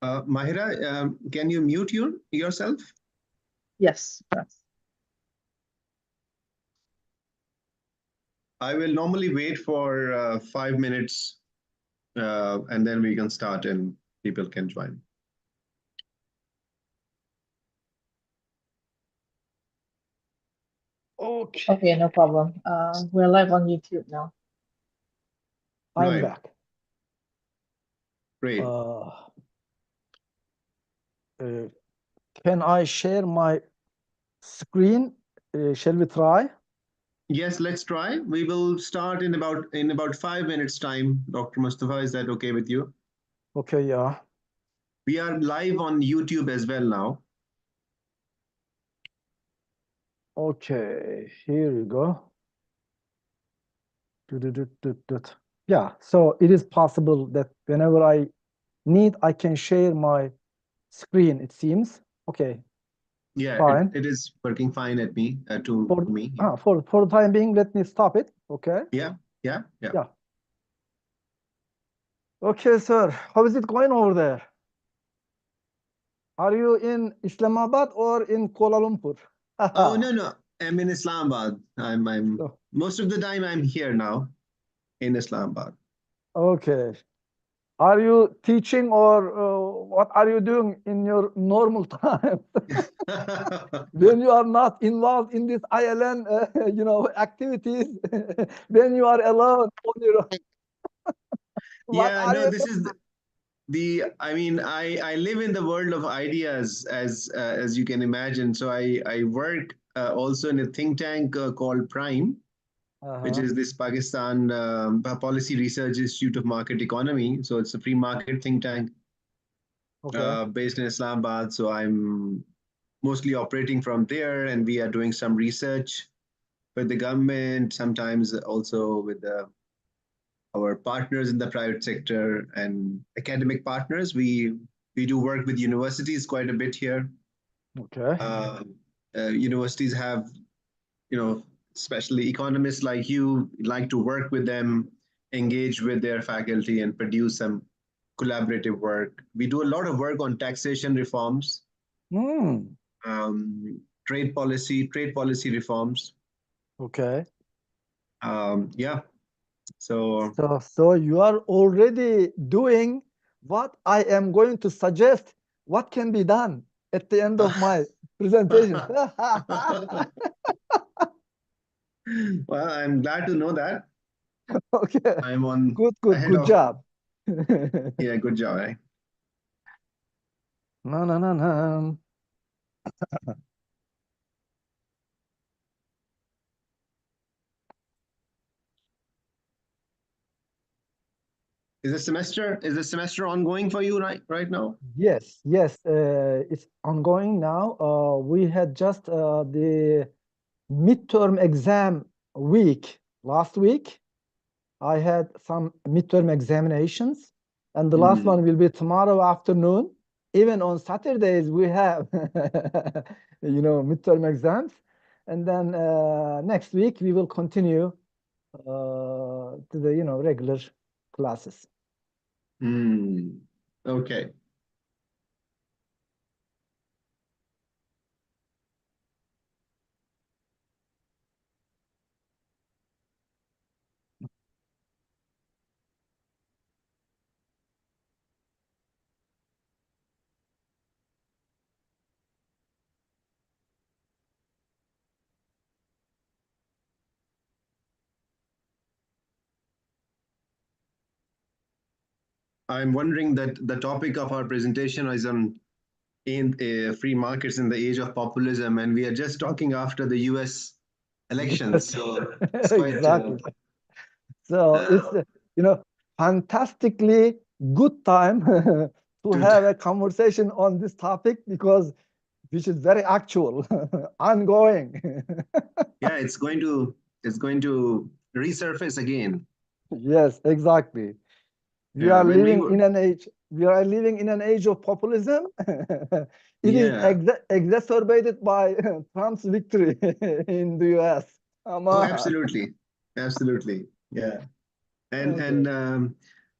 Mahira, can you mute yourself? Yes. I will normally wait for 5 minutes and then we can start and people can join. Okay, no problem. We're live on YouTube now. I'm back. Great. Can I share my screen? Shall we try? Yes, let's try. We will start in about 5 minutes time. Dr. Mustafa, is that okay with you? Okay, yeah. We are live on YouTube as well now. Okay, here we go. Yeah, so it is possible that whenever I need, I can share my screen, it seems. Okay. Yeah, fine. It is working fine at me, to me. Yeah. For the time being, let me stop it. Okay. Yeah. Okay, sir. How is it going over there? Are you in Islamabad or in Kuala Lumpur? Oh, no. I'm in Islamabad. I'm most of the time I'm here now in Islamabad. Okay. Are you teaching or what are you doing in your normal time? When you are not involved in this ILN, activities, when you are alone on your own. Yeah, no, this is I mean, I live in the world of ideas as you can imagine. So I work also in a think tank called Prime, which is this Pakistan Policy Research Institute of Market Economy. So it's a free market think tank based in Islamabad. So I'm mostly operating from there, and we are doing some research with the government, sometimes also with our partners in the private sector and academic partners. We do work with universities quite a bit here. Okay. Universities have, especially economists like you, like to work with them, engage with their faculty, and produce some collaborative work. We do a lot of work on taxation reforms, trade policy reforms. Okay. Yeah. So you are already doing what I am going to suggest. What can be done at the end of my presentation? Well, I'm glad to know that. Okay. I'm on Good job. Yeah, good job. Eh? No. Is the semester ongoing for you right now? Yes. It's ongoing now. We had just the midterm exam week last week. I had some midterm examinations, and the last one will be tomorrow afternoon. Even on Saturdays, we have, midterm exams. And then next week, we will continue to the, regular classes. Okay. I'm wondering that the topic of our presentation is on free markets in the age of populism, and we are just talking after the U.S. elections. So it's quite exactly. So it's fantastically good time to have a conversation on this topic because which is very actual, ongoing. Yeah, it's going to resurface again. Yes, exactly. We are living in an age. We are living in an age of populism. It is exacerbated by Trump's victory in the U.S. Oh, absolutely. Yeah, and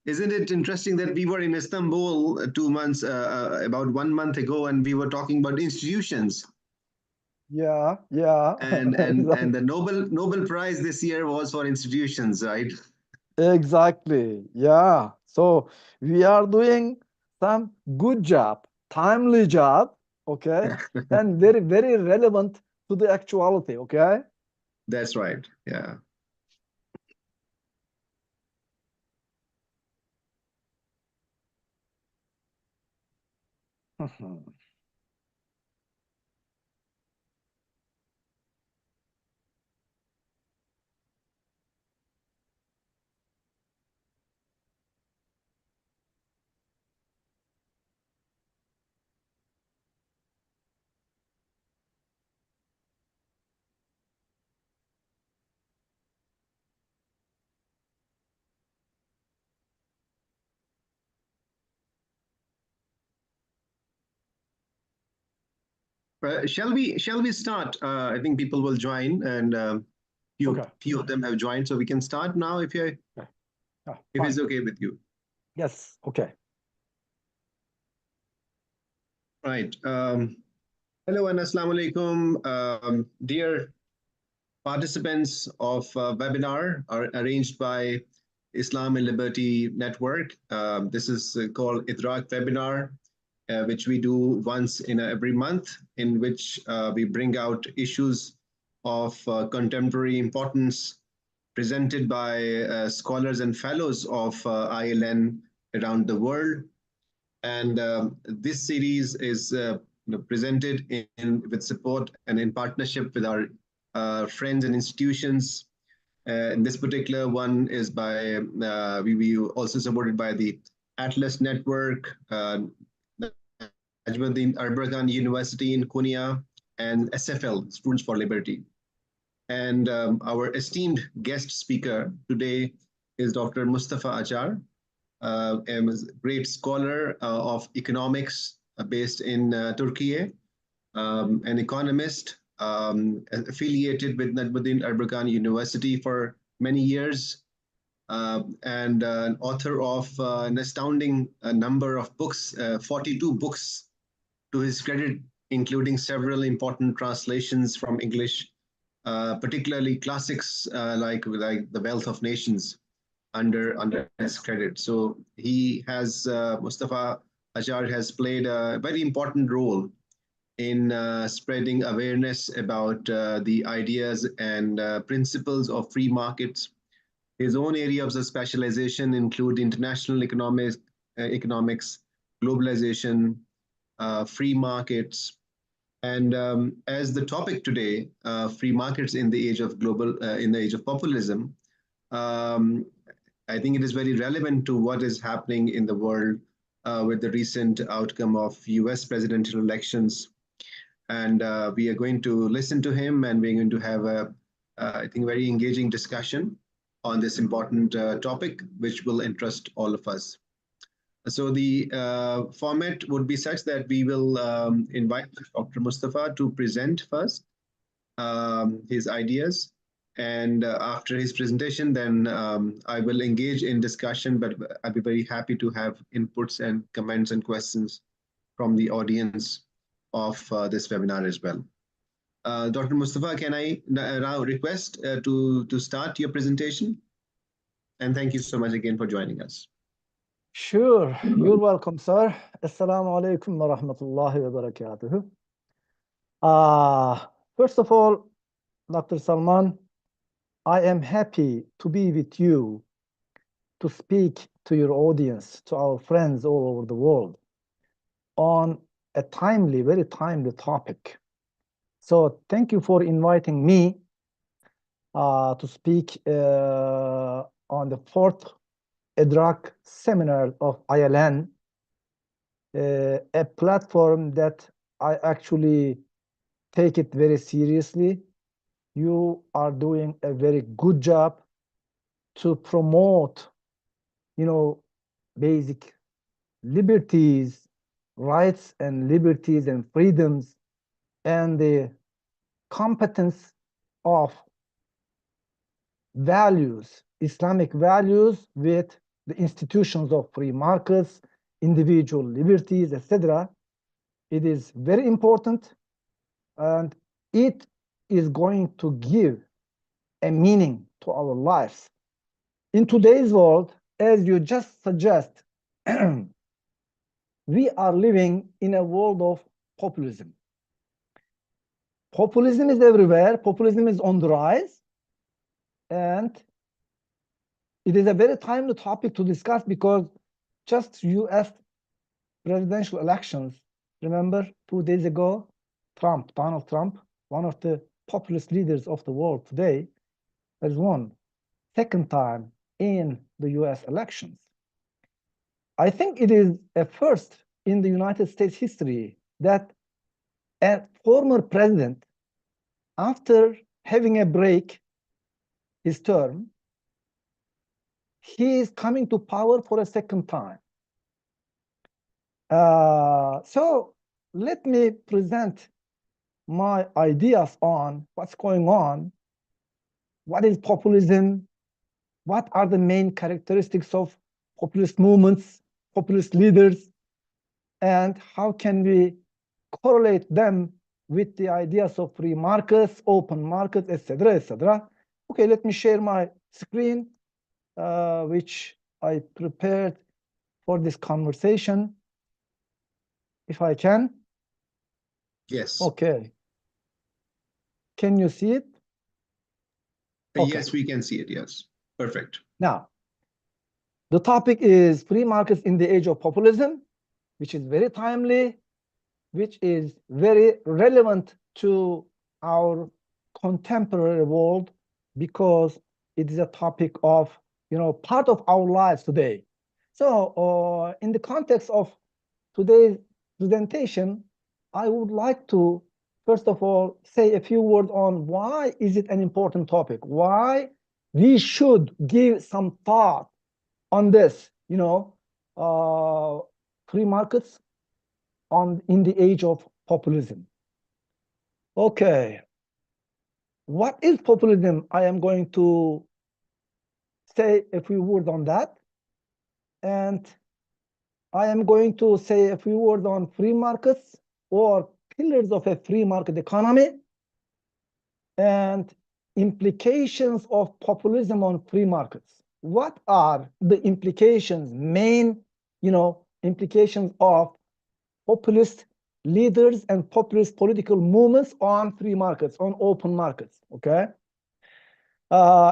Isn't it interesting that we were in Istanbul 2 months, about 1 month ago, and we were talking about institutions, Yeah, yeah. and the Nobel Prize this year was for institutions, right? Exactly. Yeah. So we are doing some good job, timely job, okay, and very, very relevant to the actuality, okay? That's right. Yeah. Shall we start? I think people will join, and Okay. few of them have joined, so we can start now Okay. Yeah, if fine. it's okay with you. Yes. Okay. Right. Hello and assalamu alaikum, dear participants of webinar are arranged by Islam and Liberty Network. This is called Edraak webinar, which we do once in every month, in which we bring out issues of contemporary importance presented by scholars and fellows of ILN around the world. And this series is presented with support and in partnership with our friends and institutions. And this particular one is by, we also supported by the Atlas Network, Najmuddin Erbakan University in Konya, and SFL, Students for Liberty. And our esteemed guest speaker today is Dr. Mustafa Acar, a great scholar of economics based in Turkey, an economist affiliated with Najmuddin Erbakan University for many years, and an author of an astounding number of books, 42 books to his credit, including several important translations from English, particularly classics like The Wealth of Nations under his credit. So he has Mustafa Acar has played a very important role in spreading awareness about the ideas and principles of free markets. His own areas of specialization include international economics, globalization, free markets, and as the topic today, free markets in the age of in the age of populism, um, I think it is very relevant to what is happening in the world with the recent outcome of US presidential elections. And we are going to listen to him, and we're going to have I think, very engaging discussion on this important topic, which will interest all of us. So the format would be such that we will invite Dr. Mustafa to present first his ideas. And after his presentation, then I will engage in discussion, but I'll be very happy to have inputs and comments and questions from the audience of this webinar as well. Dr. Mustafa, can I now request to start your presentation? And thank you so much again for joining us. Sure. You're welcome, sir. Assalamu alaikum wa rahmatullahi wa barakatuh. First of all, Dr. Salman, I am happy to be with you to speak to your audience, to our friends all over the world on a timely, very timely topic. So thank you for inviting me to speak on the fourth Edraak seminar of ILN, a platform that I actually take it very seriously. You are doing a very good job to promote, basic liberties, rights and liberties and freedoms, and the competence of values, Islamic values with the institutions of free markets, individual liberties, etc. It is very important, and it is going to give a meaning to our lives. In today's world, as you just suggest, we are living in a world of populism. Populism is everywhere. Populism is on the rise. And it is a very timely topic to discuss because just US presidential elections, remember 2 days ago, Donald Trump, one of the populist leaders of the world today, has won second time in the US elections. I think it is a first in the United States history that a former president, after having a break his term, he is coming to power for a second time. So let me present my ideas on what's going on, what is populism, what are the main characteristics of populist movements, populist leaders, and how can we correlate them with the ideas of free markets, open markets, etc., etc. Okay, let me share my screen, which I prepared for this conversation, if I can. Yes. Okay. Can you see it? Okay. Yes, we can see it. Yes. Perfect. Now, the topic is free markets in the age of populism, which is very timely, which is very relevant to our contemporary world because it is a topic of, part of our lives today. So in the context of today's presentation, I would like to, first of all, say a few words on why is it an important topic, why we should give some thought on this, free markets in the age of populism. Okay. What is populism? I am going to say a few words on that. And I am going to say a few words on free markets or pillars of a free market economy and implications of populism on free markets. What are the implications, main, implications of populist leaders and populist political movements on free markets, on open markets, okay?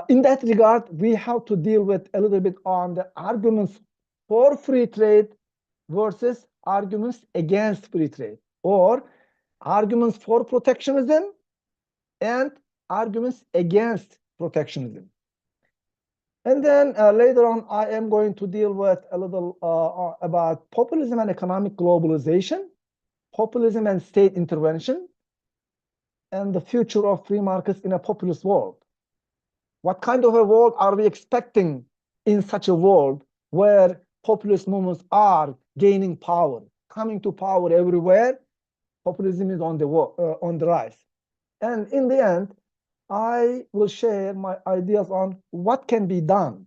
In that regard, we have to deal with a little bit on the arguments for free trade versus arguments against free trade, or arguments for protectionism and arguments against protectionism. And then later on, I am going to deal with a little about populism and economic globalization, populism and state intervention, and the future of free markets in a populist world. What kind of a world are we expecting in such a world where populist movements are gaining power, coming to power everywhere? Populism is on the rise. And in the end, I will share my ideas on what can be done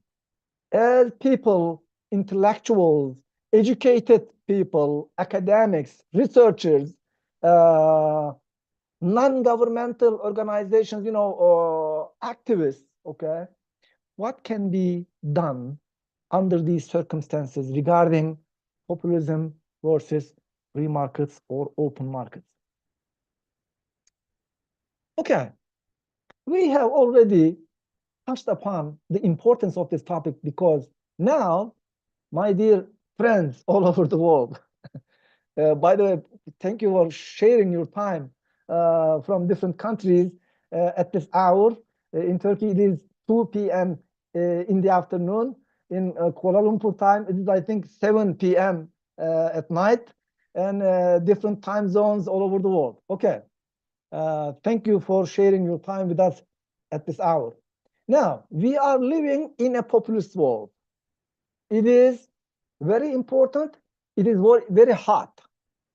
as people, intellectuals, educated people, academics, researchers, non-governmental organizations, activists, okay? What can be done under these circumstances regarding populism versus free markets or open markets? Okay, we have already touched upon the importance of this topic because now, my dear friends all over the world, by the way, thank you for sharing your time from different countries at this hour. In Turkey, it is 2 p.m. In the afternoon. In Kuala Lumpur time, it is, I think, 7 p.m. At night, and different time zones all over the world. Okay. Thank you for sharing your time with us at this hour. Now, we are living in a populist world. It is very important. It is very hot.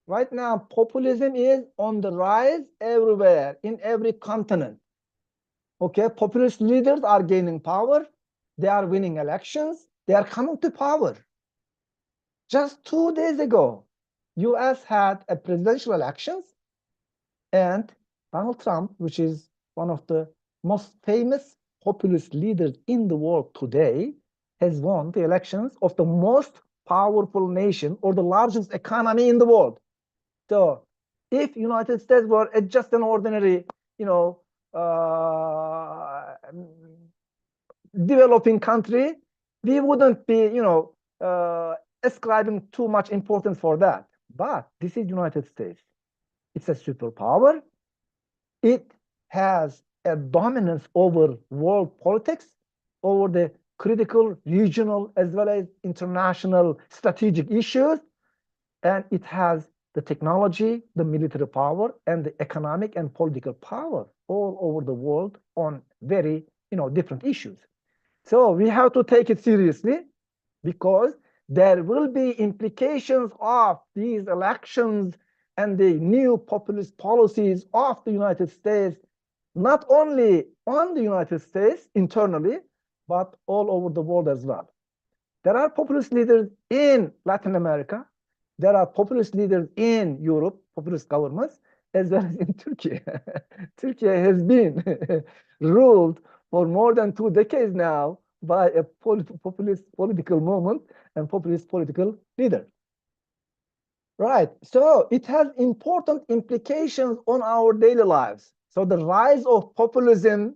Right now, populism is on the rise everywhere, in every continent. Okay, populist leaders are gaining power. They are winning elections. They are coming to power. Just 2 days ago, US had a presidential elections, and Donald Trump, which is one of the most famous populist leaders in the world today, has won the elections of the most powerful nation or the largest economy in the world. So if United States were just an ordinary, developing country, we wouldn't be, ascribing too much importance for that. But this is United States. It's a superpower. It has a dominance over world politics, over the critical regional as well as international strategic issues, and it has the technology, the military power, and the economic and political power all over the world on very different issues. So we have to take it seriously, because there will be implications of these elections and the new populist policies of the United States, not only on the United States internally, but all over the world as well. There are populist leaders in Latin America. There are populist leaders in Europe, populist governments, as well as in Turkey. Turkey has been ruled for more than 2 decades now by a populist political movement and populist political leader. Right. So it has important implications on our daily lives. So the rise of populism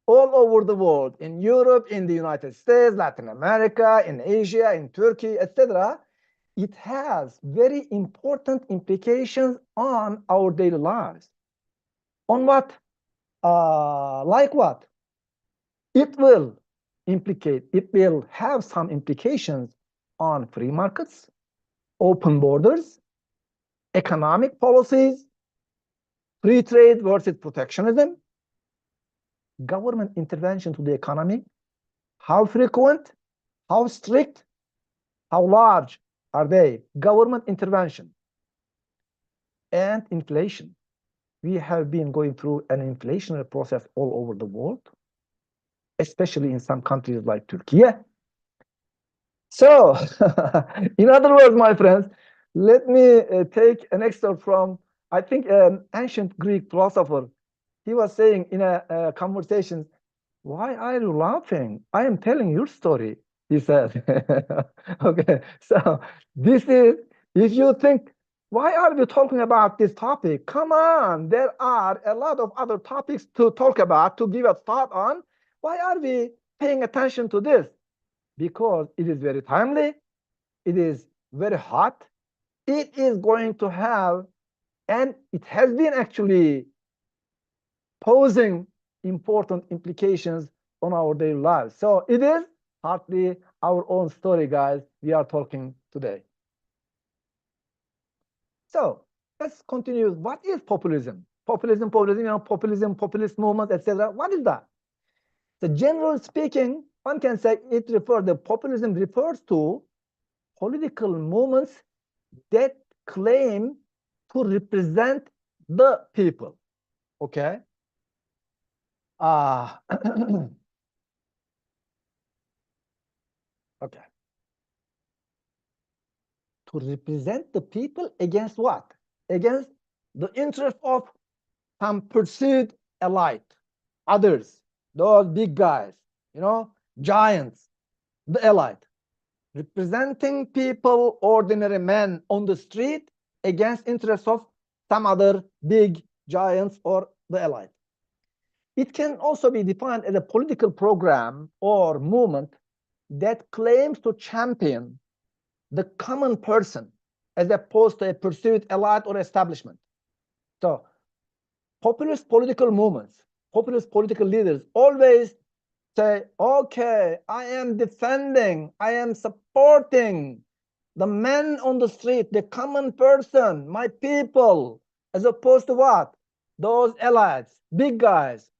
all over the world, in Europe, in the United States, Latin America, in Asia, in Turkey, etc., it has very important implications on our daily lives. On what? Like what? It will have some implications on free markets, open borders, economic policies, free trade versus protectionism, government intervention to the economy, how frequent, how strict, how large are they? Government intervention. And inflation. We have been going through an inflationary process all over the world, especially in some countries like Turkey. So, in other words, my friends, let me take an excerpt from, I think, an ancient Greek philosopher. He was saying in a conversation, "Why are you laughing? I am telling your story," he said. Okay, so this is, if you think, why are we talking about this topic? Come on, there are a lot of other topics to talk about, to give a thought on. Why are we paying attention to this? Because it is very timely, it is very hot, it is going to have, and it has been actually posing important implications on our daily lives. So it is partly our own story, guys, we are talking today. So let's continue. What is populism? Populism, populist movement, etc. What is that? So generally speaking, one can say populism refers to political movements that claim to represent the people. Okay. Okay. To represent the people against what? Against the interest of some pursued elite, others, those big guys, giants, the elite, representing people, ordinary men on the street against interests of some other big giants or the elite. It can also be defined as a political program or movement that claims to champion the common person as opposed to a pursued elite or establishment. So populist political movements, populist political leaders always say, okay, I am defending, I am supporting the man on the street, the common person, my people, as opposed to what? Those elites, big guys,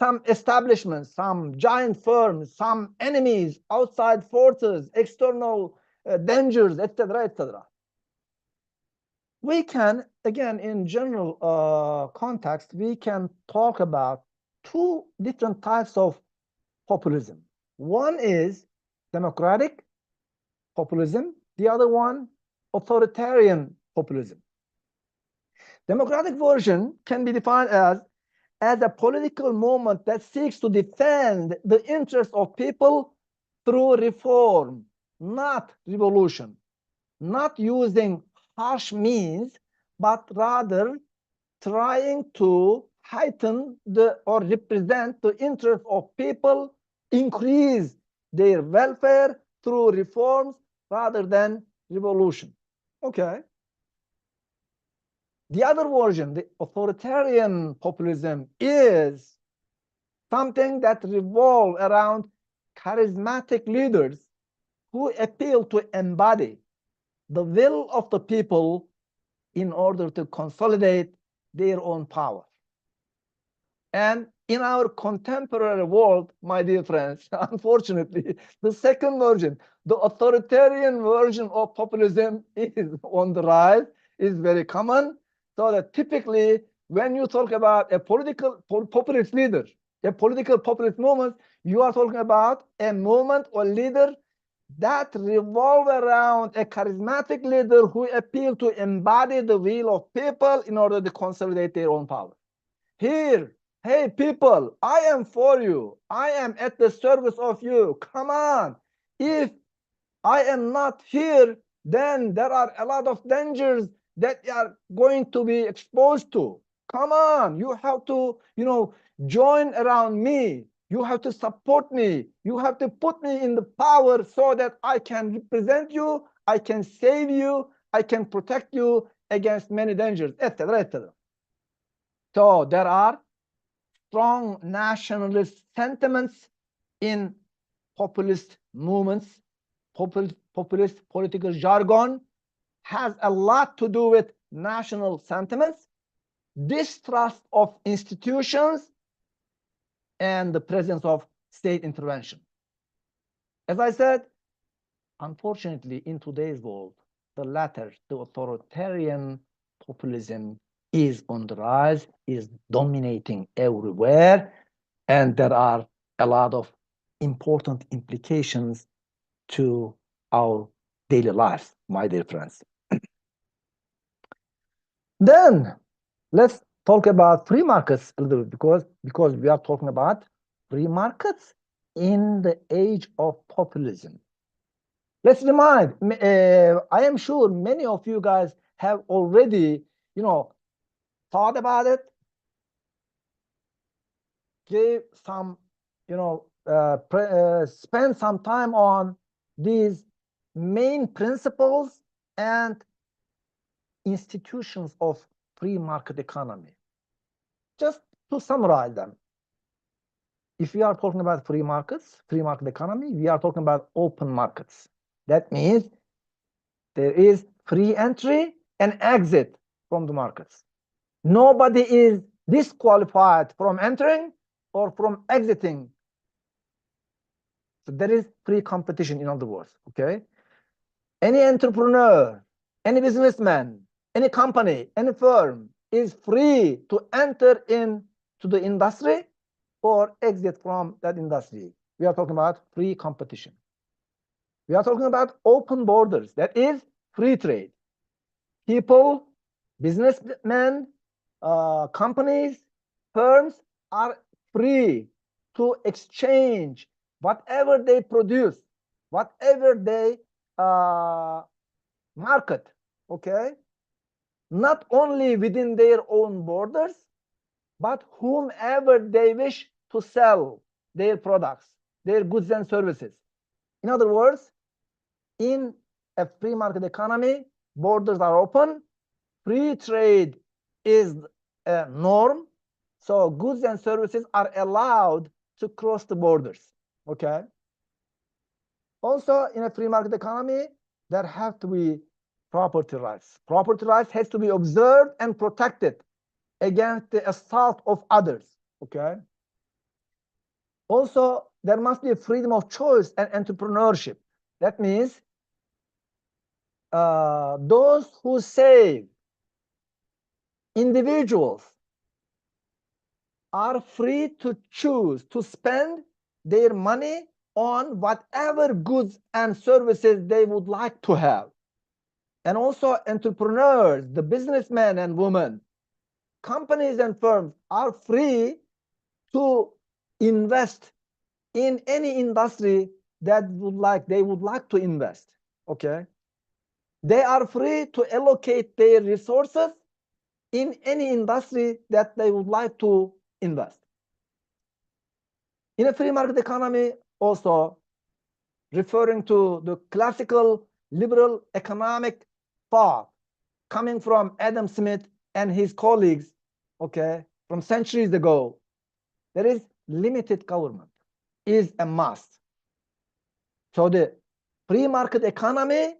some establishments, some giant firms, some enemies, outside forces, external dangers, etc., etc. We can, again, in general context, we can talk about two different types of populism. One is democratic populism, the other one authoritarian populism. Democratic version can be defined as a political movement that seeks to defend the interests of people through reform, not revolution, not using harsh means, but rather trying to heighten or represent the interests of people, increase their welfare through reforms rather than revolution. Okay. The other version, the authoritarian populism, is something that revolves around charismatic leaders who appeal to embody the will of the people in order to consolidate their own power. And in our contemporary world, my dear friends, unfortunately, the second version, the authoritarian version of populism, is on the rise, is very common. So that typically, when you talk about a political populist leader, a political populist movement, you are talking about a movement or leader that revolve around a charismatic leader who appeal to embody the will of people in order to consolidate their own power. Here, hey people, I am for you. I am at the service of you. Come on. If I am not here, then there are a lot of dangers that you are going to be exposed to. Come on, you have to, join around me. You have to support me. You have to put me in the power so that I can represent you, I can save you, I can protect you against many dangers, etc., etc. So there are strong nationalist sentiments in populist movements. Populist political jargon has a lot to do with national sentiments, distrust of institutions, and the presence of state intervention. As I said, unfortunately, in today's world, the latter, the authoritarian populism, is on the rise, is dominating everywhere, and there are a lot of important implications to our daily lives, my dear friends. Then let's talk about free markets a little bit, because we are talking about free markets in the age of populism. Let's remind, I am sure many of you guys have already, thought about it, gave some, spend some time on these main principles and institutions of free market economy. Just to summarize them, if we are talking about free markets, free market economy, we are talking about open markets. That means there is free entry and exit from the markets. Nobody is disqualified from entering or from exiting. So there is free competition, in other words, okay? Any entrepreneur, any businessman, any company, any firm is free to enter into the industry or exit from that industry. We are talking about free competition. We are talking about open borders, that is free trade. People, businessmen, companies, firms are free to exchange whatever they produce, whatever they market, okay? Not only within their own borders, but whomever they wish to sell their products, their goods and services. In other words, in a free market economy, borders are open, free trade is a norm, so goods and services are allowed to cross the borders, okay? Also, in a free market economy, there have to be property rights. Property rights has to be observed and protected against the assault of others, okay? Also, there must be a freedom of choice and entrepreneurship. That means those who save, individuals, are free to choose to spend their money on whatever goods and services they would like to have. And also entrepreneurs, the businessmen and women, companies and firms are free to invest in any industry that they would like to invest. Okay. They are free to allocate their resources in any industry that they would like to invest. In a free market economy, also referring to the classical liberal economic thought coming from Adam Smith and his colleagues, okay, from centuries ago, there is limited government is a must. So the free market economy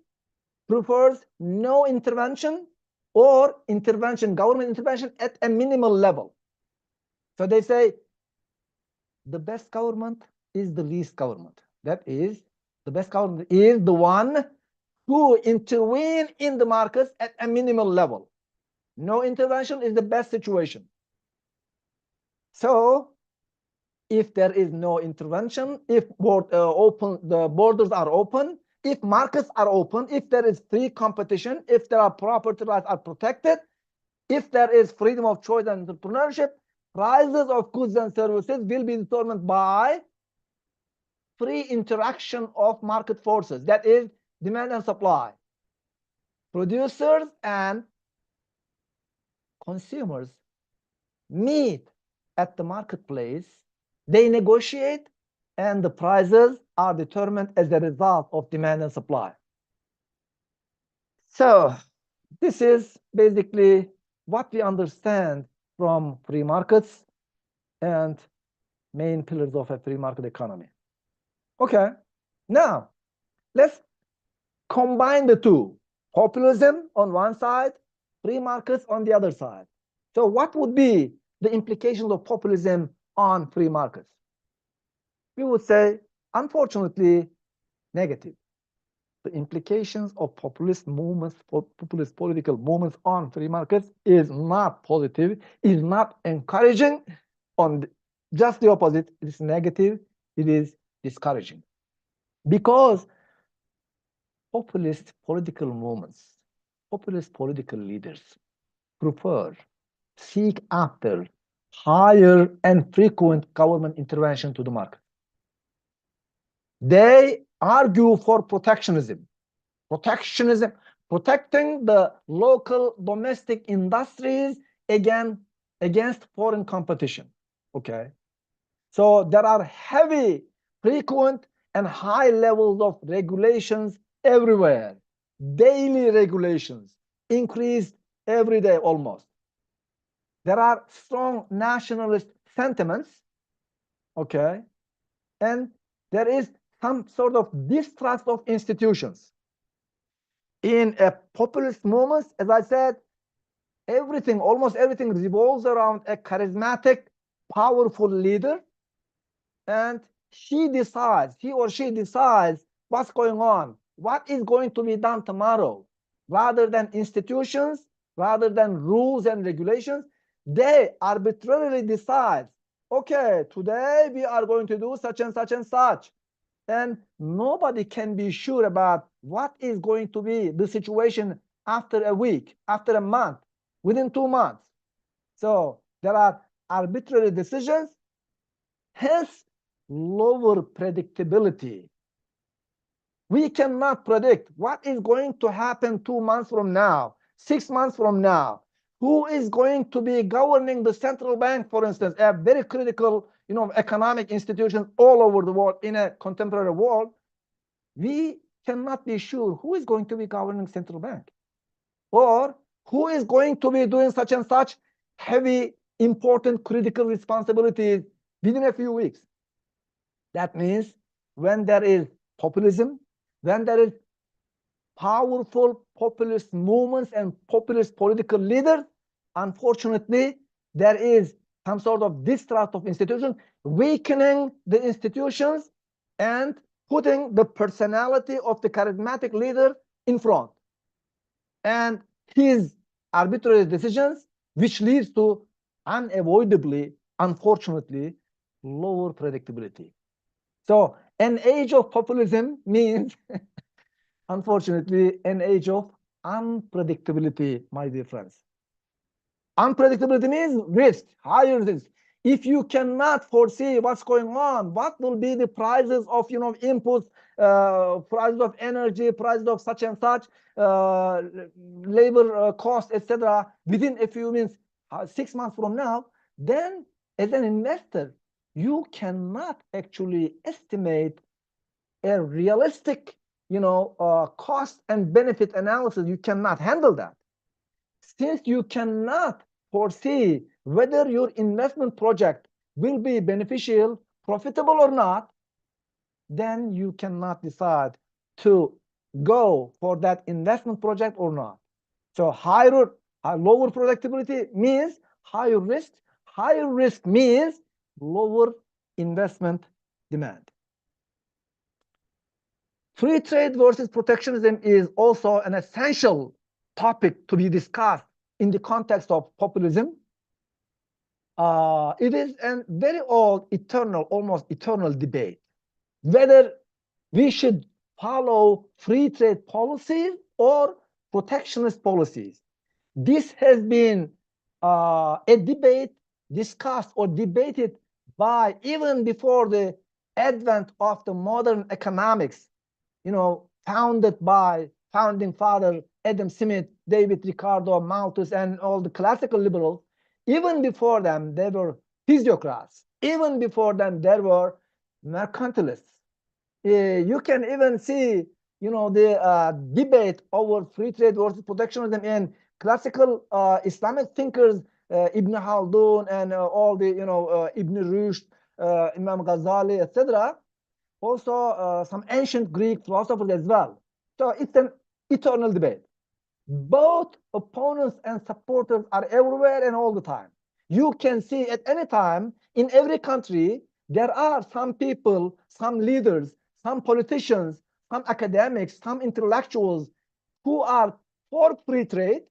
prefers no intervention or intervention, government intervention at a minimal level. So they say the best government is the least government. That is, the best government is the one who intervene in the markets at a minimal level. No intervention is the best situation. So if there is no intervention, if the borders are open, if markets are open, if there is free competition, if there are property rights are protected, if there is freedom of choice and entrepreneurship, prices of goods and services will be determined by free interaction of market forces, that is demand and supply. Producers and consumers meet at the marketplace, they negotiate, and the prices are determined as a result of demand and supply. So this is basically what we understand from free markets and main pillars of a free market economy. Okay, now let's combine the two. Populism on one side, free markets on the other side. So what would be the implications of populism on free markets? We would say, unfortunately, negative. The implications of populist movements, populist political movements on free markets is not positive, is not encouraging. Just the opposite, it is negative, it is discouraging. Because populist political movements, populist political leaders seek after higher and frequent government intervention to the market. They argue for protectionism, protecting the local domestic industries against foreign competition. Okay, so there are heavy, frequent, and high levels of regulations everywhere. Daily regulations increased every day almost. There are strong nationalist sentiments, okay, and there is some sort of distrust of institutions. In a populist movement, as I said, almost everything revolves around a charismatic, powerful leader, and he or she decides what's going on, what is going to be done tomorrow, rather than institutions, rather than rules and regulations. They arbitrarily decide, okay, today we are going to do such and such and such. And nobody can be sure about what is going to be the situation after a week, after a month, within 2 months. So there are arbitrary decisions, hence lower predictability. We cannot predict what is going to happen 2 months from now, 6 months from now. Who is going to be governing the central bank, for instance, a very critical, economic institution all over the world in a contemporary world? We cannot be sure who is going to be governing central bank, or who is going to be doing such and such heavy, important, critical responsibilities within a few weeks. That means when there is populism, when there is powerful populist movements and populist political leaders, unfortunately, there is some sort of distrust of institutions, weakening the institutions and putting the personality of the charismatic leader in front, and his arbitrary decisions, which leads to unavoidably, unfortunately, lower predictability. So An age of populism means, unfortunately, an age of unpredictability, my dear friends. Unpredictability means risk, higher risk. If you cannot foresee what's going on, what will be the prices of inputs, prices of energy, prices of such and such, labor cost, etc. within a few months, 6 months from now, then as an investor, you cannot actually estimate a realistic, cost and benefit analysis. You cannot handle that. Since you cannot foresee whether your investment project will be beneficial, profitable or not, then you cannot decide to go for that investment project or not. So lower productivity means higher risk. Higher risk means lower investment demand. Free trade versus protectionism is also an essential topic to be discussed in the context of populism. It is a very old, almost eternal debate whether we should follow free trade policies or protectionist policies. This has been a debate discussed or debated by even before the advent of the modern economics, founded by founding father Adam Smith, David Ricardo, Malthus, and all the classical liberals. Even before them, they were physiocrats. Even before them, there were mercantilists. You can even see, the debate over free trade versus protectionism in classical Islamic thinkers, Ibn Khaldun and all the, Ibn Rushd, Imam Ghazali, etc. Also, some ancient Greek philosophers as well. So it's an eternal debate. Both opponents and supporters are everywhere and all the time. You can see at any time in every country, there are some people, some leaders, some politicians, some academics, some intellectuals who are for free trade.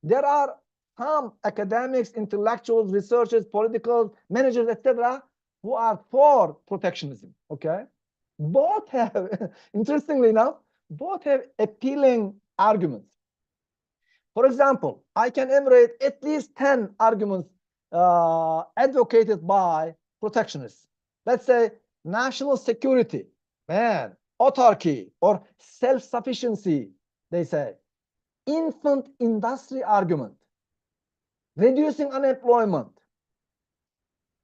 There are some academics, intellectuals, researchers, political managers, etc., who are for protectionism. Okay, both have, interestingly enough, both have appealing arguments. For example, I can enumerate at least 10 arguments advocated by protectionists. Let's say national security, autarky or self-sufficiency, they say. Infant industry argument, reducing unemployment,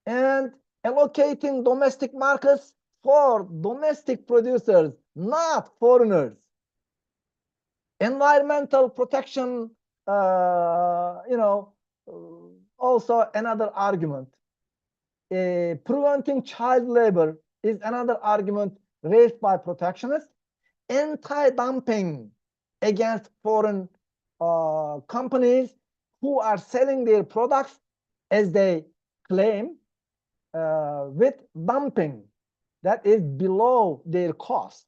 and allocating domestic markets for domestic producers, not foreigners. Environmental protection, also another argument. Preventing child labor is another argument raised by protectionists. Anti-dumping against foreign companies who are selling their products as they claim with dumping that is below their cost.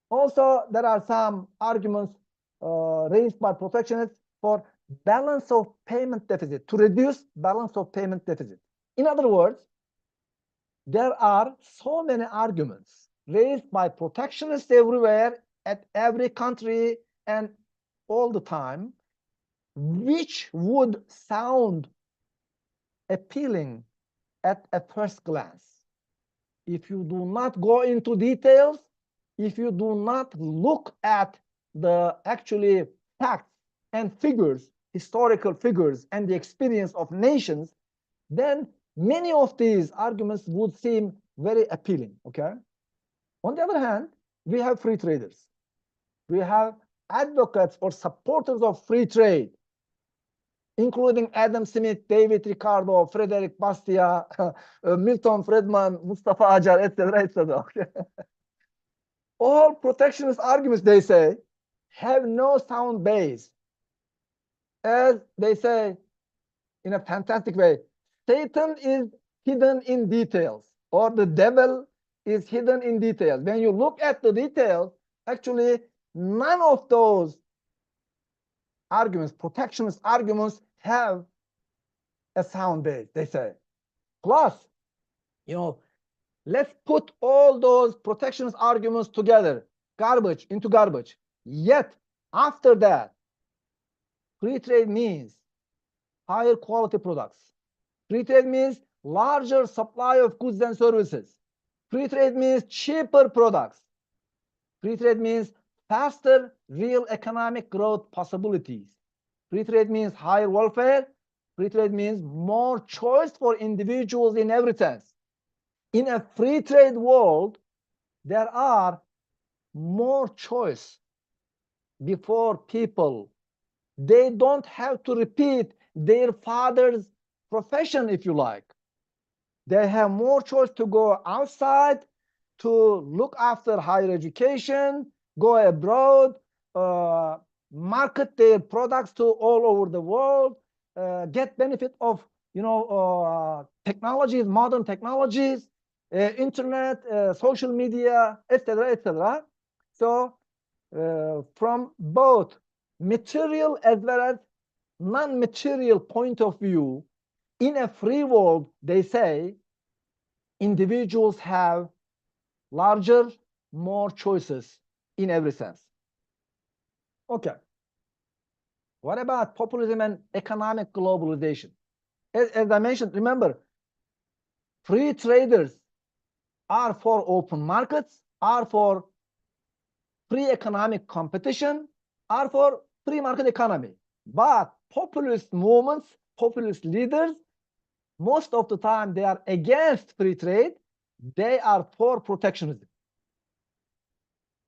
Also, there are some arguments raised by protectionists for balance of payment deficit, to reduce balance of payment deficit. In other words, there are so many arguments raised by protectionists everywhere, at every country and all the time, which would sound appealing at a first glance. If you do not go into details, if you do not look at the actually facts and figures, historical figures, and the experience of nations, then many of these arguments would seem very appealing. Okay. On the other hand, we have free traders. We have advocates or supporters of free trade, including Adam Smith, David Ricardo, Frederick Bastiat, Milton Friedman, Mustafa Acar, etc., etc. All protectionist arguments, they say, have no sound base. As they say in a fantastic way, Satan is hidden in details, or the devil is hidden in details. When you look at the details, actually, none of those arguments, protectionist arguments, have a sound base, they say. Plus, Let's put all those protectionist arguments together, garbage into garbage. Yet, after that, free trade means higher quality products. Free trade means larger supply of goods and services. Free trade means cheaper products. Free trade means faster real economic growth possibilities. Free trade means higher welfare. Free trade means more choice for individuals in every sense. In a free trade world, there are more choice before people. They don't have to repeat their father's profession, if you like. They have more choice to go outside, to look after higher education, go abroad, market their products to all over the world, get benefit of technologies, modern technologies, internet, social media, etc., etc. So from both material as well as non-material point of view, in a free world, they say individuals have larger, more choices in every sense. Okay. What about populism and economic globalization? As I mentioned, remember, free traders are for open markets, are for free economic competition, are for free market economy. But populist movements, populist leaders, most of the time they are against free trade. They are for protectionism.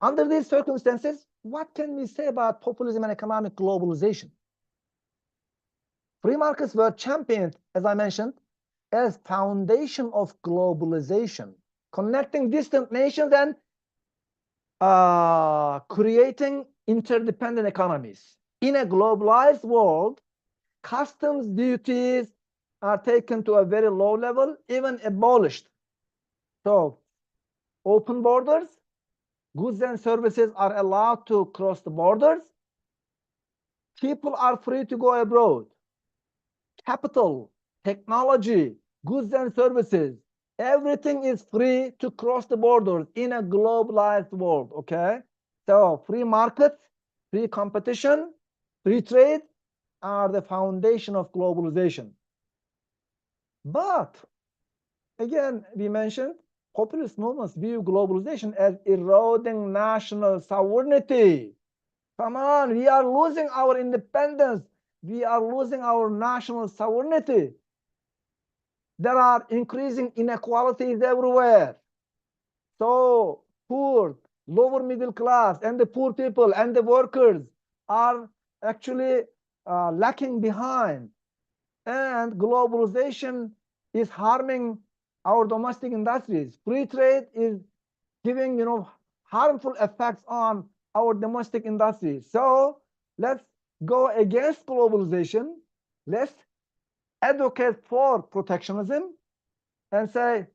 Under these circumstances, what can we say about populism and economic globalization? Free markets were championed, as I mentioned, as foundation of globalization, connecting distant nations and creating interdependent economies. In a globalized world, customs duties are taken to a very low level, even abolished. So, open borders, goods and services are allowed to cross the borders. People are free to go abroad. Capital, technology, goods and services, everything is free to cross the borders in a globalized world, okay? So free markets, free competition, free trade are the foundation of globalization. But again, we mentioned populist movements view globalization as eroding national sovereignty. Come on, we are losing our independence. We are losing our national sovereignty. There are increasing inequalities everywhere. So poor, lower middle class, and the poor people and the workers are actually lacking behind. And globalization is harming our domestic industries. Free trade is giving, harmful effects on our domestic industries. So let's go against globalization. Let's advocate for protectionism and say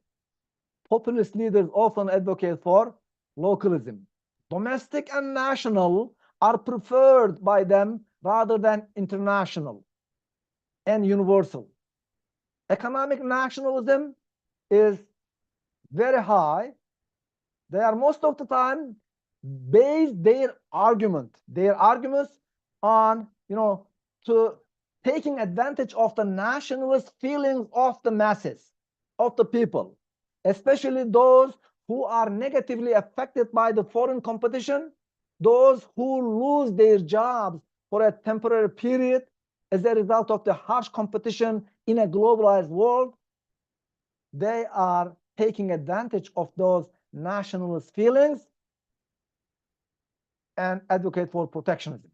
populist leaders often advocate for localism. Domestic and national are preferred by them rather than international and universal. Economic nationalism is very high. They are most of the time base their arguments on, to taking advantage of the nationalist feelings of the masses, of the people, especially those who are negatively affected by the foreign competition, those who lose their jobs for a temporary period as a result of the harsh competition in a globalized world. They are taking advantage of those nationalist feelings and advocate for protectionism.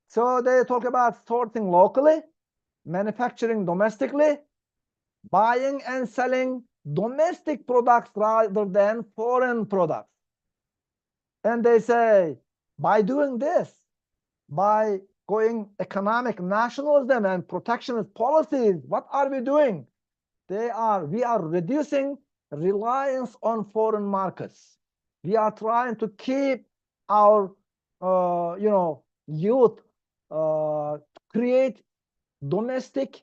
So they talk about sourcing locally, manufacturing domestically, buying and selling domestic products rather than foreign products. And they say, by doing this, by going economic nationalism and protectionist policies, what are we doing? We are reducing reliance on foreign markets. We are trying to keep our youth, create domestic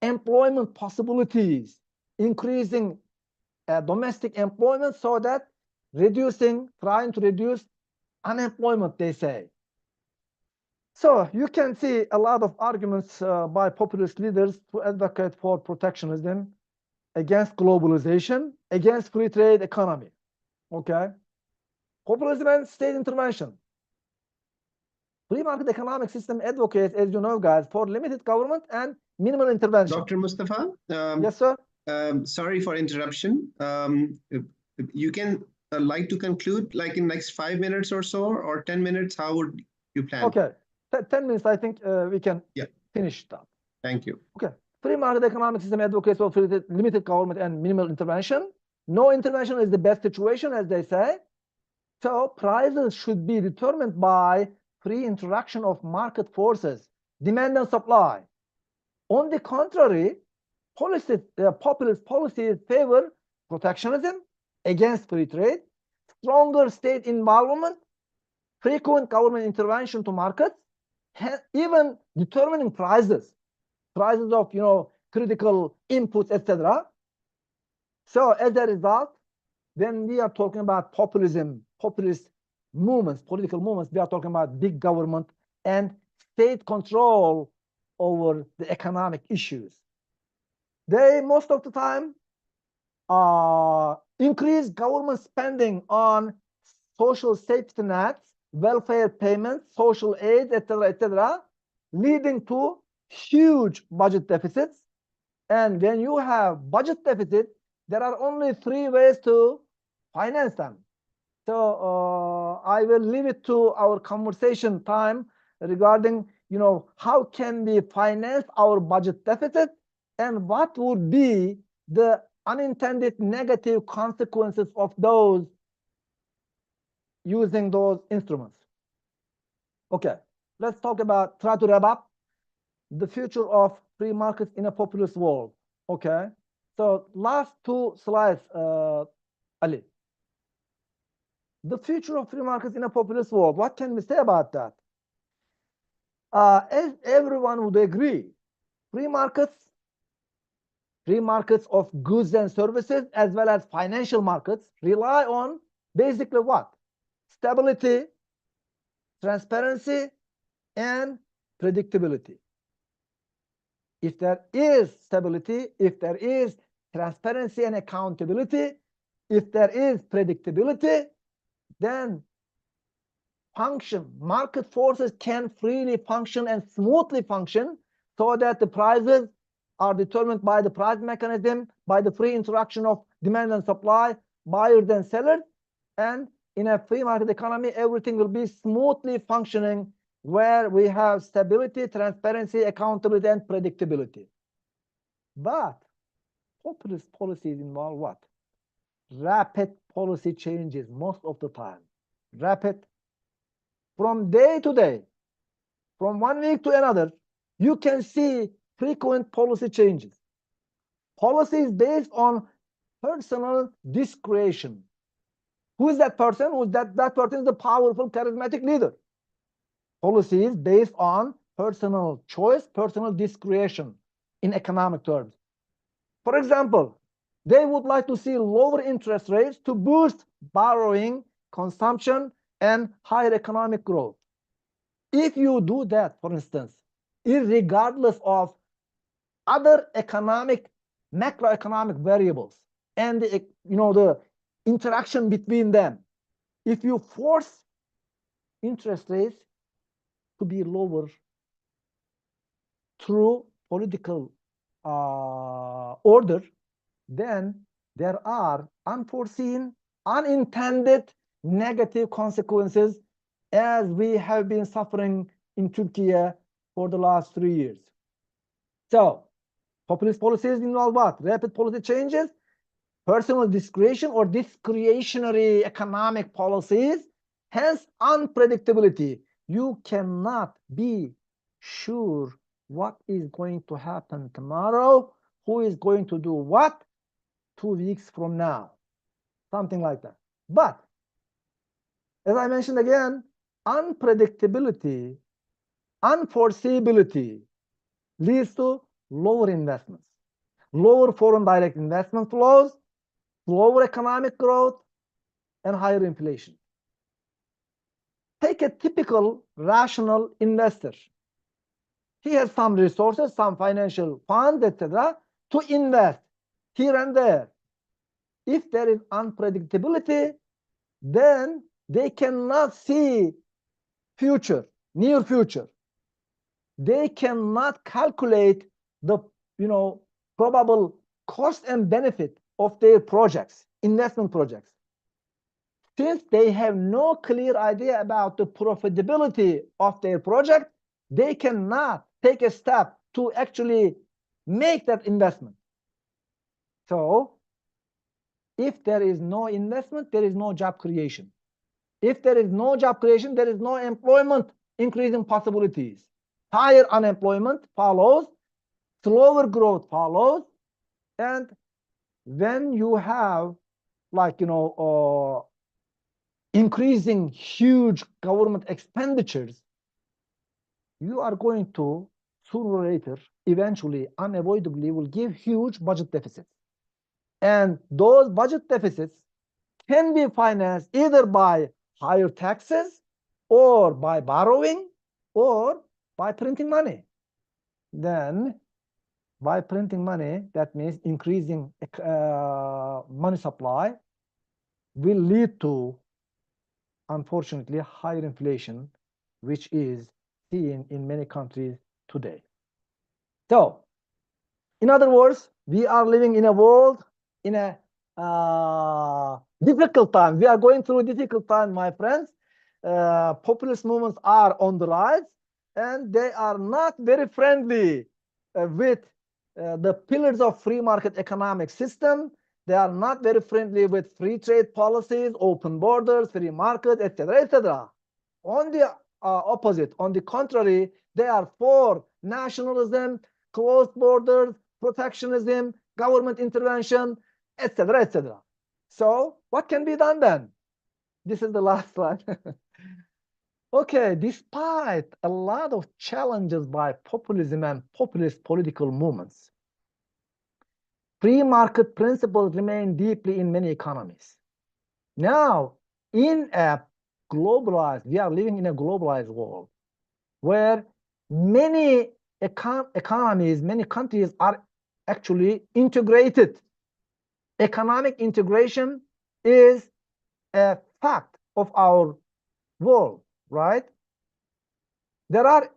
employment possibilities, increasing domestic employment so that trying to reduce unemployment, they say. So you can see a lot of arguments by populist leaders to advocate for protectionism, against globalization, against free trade economy. Okay? Populism and state intervention. Free market economic system advocates, as you know, guys, for limited government and minimal intervention. Dr. Mustafa? Yes, sir? Sorry for interruption. You can like to conclude like in next 5 minutes or so, or 10 minutes? How would you plan? Okay. 10 minutes, I think we can finish that. Thank you. Okay. Free market economic system advocates for limited government and minimal intervention. No intervention is the best situation, as they say. So prices should be determined by free interaction of market forces, demand and supply. On the contrary, populist policies favor protectionism, against free trade, stronger state involvement, frequent government intervention to markets, even determining prices of critical inputs, etc. So as a result, when we are talking about populism, populist movements, political movements, we are talking about big government and state control over the economic issues. They most of the time increase government spending on social safety nets, welfare payments, social aid, etc., leading to huge budget deficits. And when you have budget deficit, there are only 3 ways to finance them. So I will leave it to our conversation time regarding, how can we finance our budget deficit and what would be the unintended negative consequences of those using those instruments. Okay, let's try to wrap up the future of free markets in a populist world. Okay, so last 2 slides, Ali. The future of free markets in a populist world. What can we say about that? As everyone would agree, free markets of goods and services, as well as financial markets, rely on basically what? Stability, transparency, and predictability. If there is stability, if there is transparency and accountability, if there is predictability, then market forces can freely function and smoothly function so that the prices are determined by the price mechanism, by the free interaction of demand and supply, buyers and sellers. And in a free market economy, everything will be smoothly functioning where we have stability, transparency, accountability, and predictability. But populist policies involve what? Rapid policy changes most of the time. Rapid. From day to day, from 1 week to another, you can see frequent policy changes. Policies based on personal discretion. Who is that person? That person is the powerful, charismatic leader. Policies based on personal choice, personal discretion in economic terms. For example, they would like to see lower interest rates to boost borrowing, consumption, and higher economic growth. If you do that, for instance, irregardless of other macroeconomic variables and the interaction between them, if you force interest rates to be lower through political order, then there are unforeseen, unintended negative consequences, as we have been suffering in Turkey for the last 3 years. So populist policies involve what? Rapid policy changes, personal discretion or discretionary economic policies, hence unpredictability. You cannot be sure what is going to happen tomorrow, who is going to do what 2 weeks from now, something like that. But as I mentioned again, unpredictability, unforeseeability leads to lower investments, lower foreign direct investment flows, slower economic growth, and higher inflation. Take a typical rational investor. He has some resources, some financial funds, etc., to invest here and there. If there is unpredictability, then they cannot see future, near future. They cannot calculate the probable cost and benefit of their projects, investment projects. Since they have no clear idea about the profitability of their project, they cannot take a step to actually make that investment. So if there is no investment, there is no job creation. If there is no job creation, there is no employment increasing possibilities. Higher unemployment follows, slower growth follows, and when you have increasing huge government expenditures, you are going to sooner or later, eventually, unavoidably will give huge budget deficits. And those budget deficits can be financed either by higher taxes or by borrowing or by printing money. Then by printing money, that means increasing money supply will lead to, unfortunately, higher inflation, which is seen in many countries today. So, in other words, we are living in a world in a difficult time. We are going through a difficult time, my friends. Populist movements are on the rise, and they are not very friendly with the pillars of free market economic system. They are not very friendly with free trade policies, open borders, free market, etc., etc. On the opposite, on the contrary, they are for nationalism, closed borders, protectionism, government intervention, etc., etc. So what can be done then? This is the last slide. Okay, despite a lot of challenges by populism and populist political movements, free market principles remain deeply in many economies. Now, in a globalized, we are living in a globalized world where many economies, many countries are actually integrated. Economic integration is a fact of our world, right? There are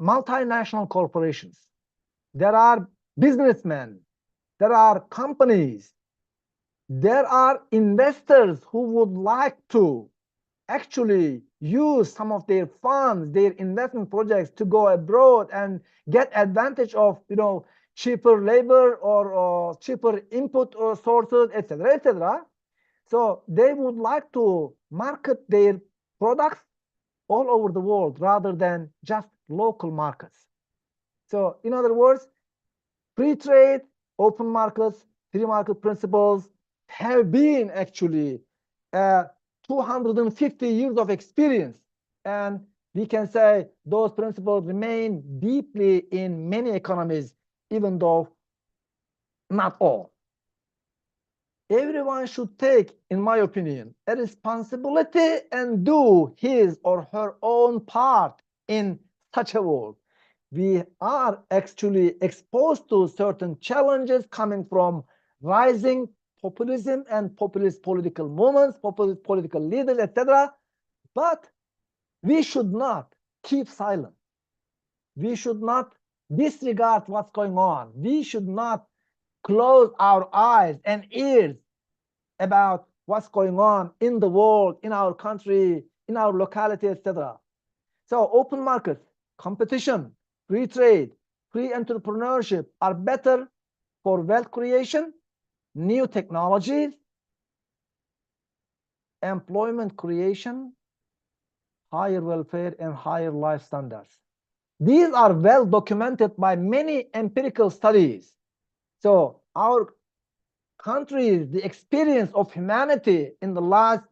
multinational corporations. There are businessmen. There are companies. There are investors who would like to actually use some of their funds, their investment projects to go abroad and get advantage of, cheaper labor or cheaper input or sources, etc., etc. So they would like to market their products all over the world rather than just local markets. So in other words, free trade, open markets, free market principles have been actually 250 years of experience. And we can say those principles remain deeply in many economies, even though not all. Everyone should take, in my opinion, a responsibility and do his or her own part in such a world. We are actually exposed to certain challenges coming from rising populism and populist political movements, populist political leaders, etc. But we should not keep silent. We should not disregard what's going on. We should not close our eyes and ears about what's going on in the world, in our country, in our locality, etc. So open markets, competition, free trade, free entrepreneurship are better for wealth creation, new technologies, employment creation, higher welfare, and higher life standards. These are well documented by many empirical studies. So our countries, the experience of humanity in the last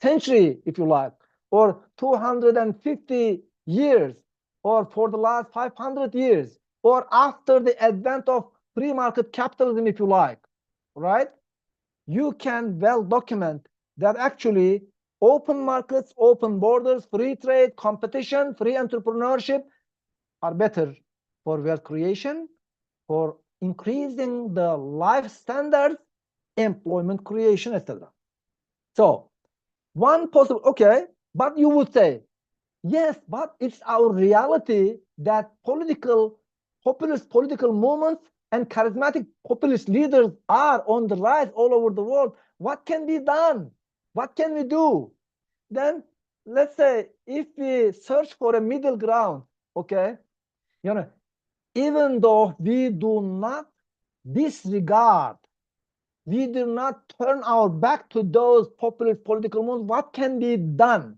century, if you like, or 250 years, or for the last 500 years, or after the advent of free market capitalism, if you like, right? you can well document that actually open markets, open borders, free trade, competition, free entrepreneurship are better for wealth creation, for increasing the life standards, employment creation, etc. So one possible, okay, but you would say, yes, but it's our reality that populist political movements and charismatic populist leaders are on the rise all over the world. What can be done? What can we do? Then let's say if we search for a middle ground, okay, you know, even though we do not disregard, we do not turn our back to those populist political movements, what can be done?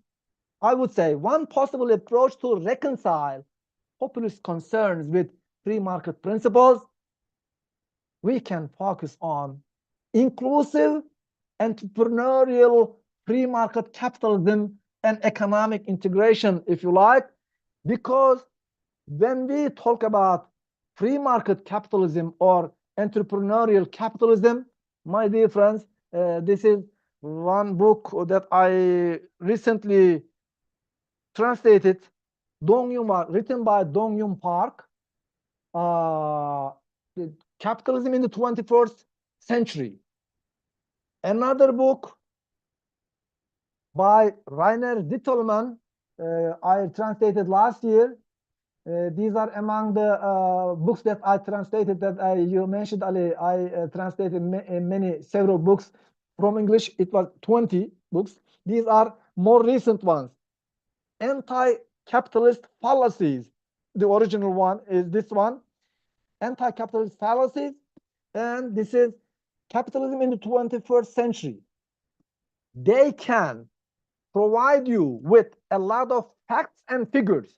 I would say one possible approach to reconcile populist concerns with free market principles, we can focus on inclusive, entrepreneurial, free market capitalism and economic integration, if you like, because when we talk about free market capitalism or entrepreneurial capitalism, my dear friends, this is one book that I recently translated, written by Dong Yun Park, Capitalism in the 21st Century. Another book by Rainer Dittelmann, I translated last year. These are among the books that I translated that you mentioned, Ali. I translated several books from English. It was 20 books. These are more recent ones. Anti-capitalist fallacies. The original one is this one. Anti-capitalist fallacies. And this is Capitalism in the 21st Century. They can provide you with a lot of facts and figures.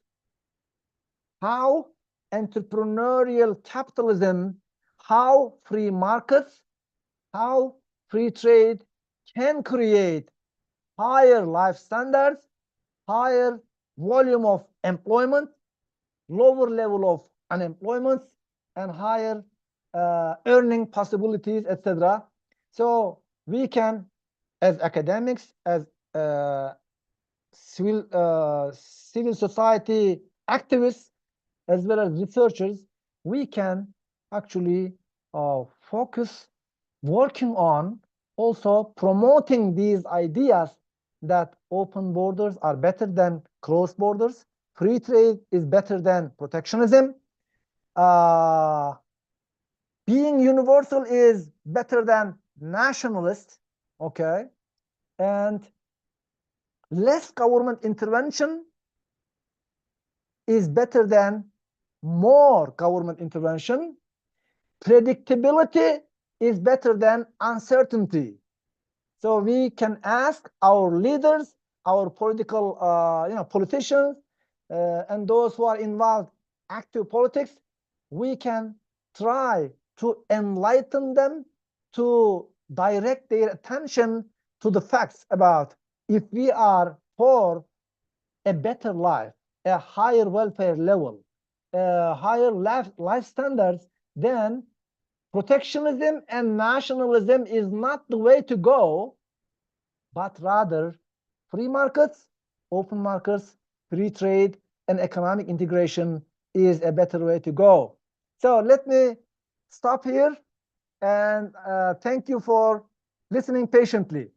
How entrepreneurial capitalism, how free markets, how free trade can create higher life standards, higher volume of employment, lower level of unemployment, and higher earning possibilities, etc. So we can, as academics, as civil society activists, as well as researchers, we can actually focus working on also promoting these ideas that open borders are better than closed borders, free trade is better than protectionism, being universal is better than nationalist, okay, and less government intervention is better than more government intervention. Predictability is better than uncertainty. So we can ask our leaders, our political, politicians, and those who are involved active politics, we can try to enlighten them, to direct their attention to the facts about if we are for a better life, a higher welfare level, higher life standards, then protectionism and nationalism is not the way to go, but rather free markets, open markets, free trade, and economic integration is a better way to go. So let me stop here and thank you for listening patiently.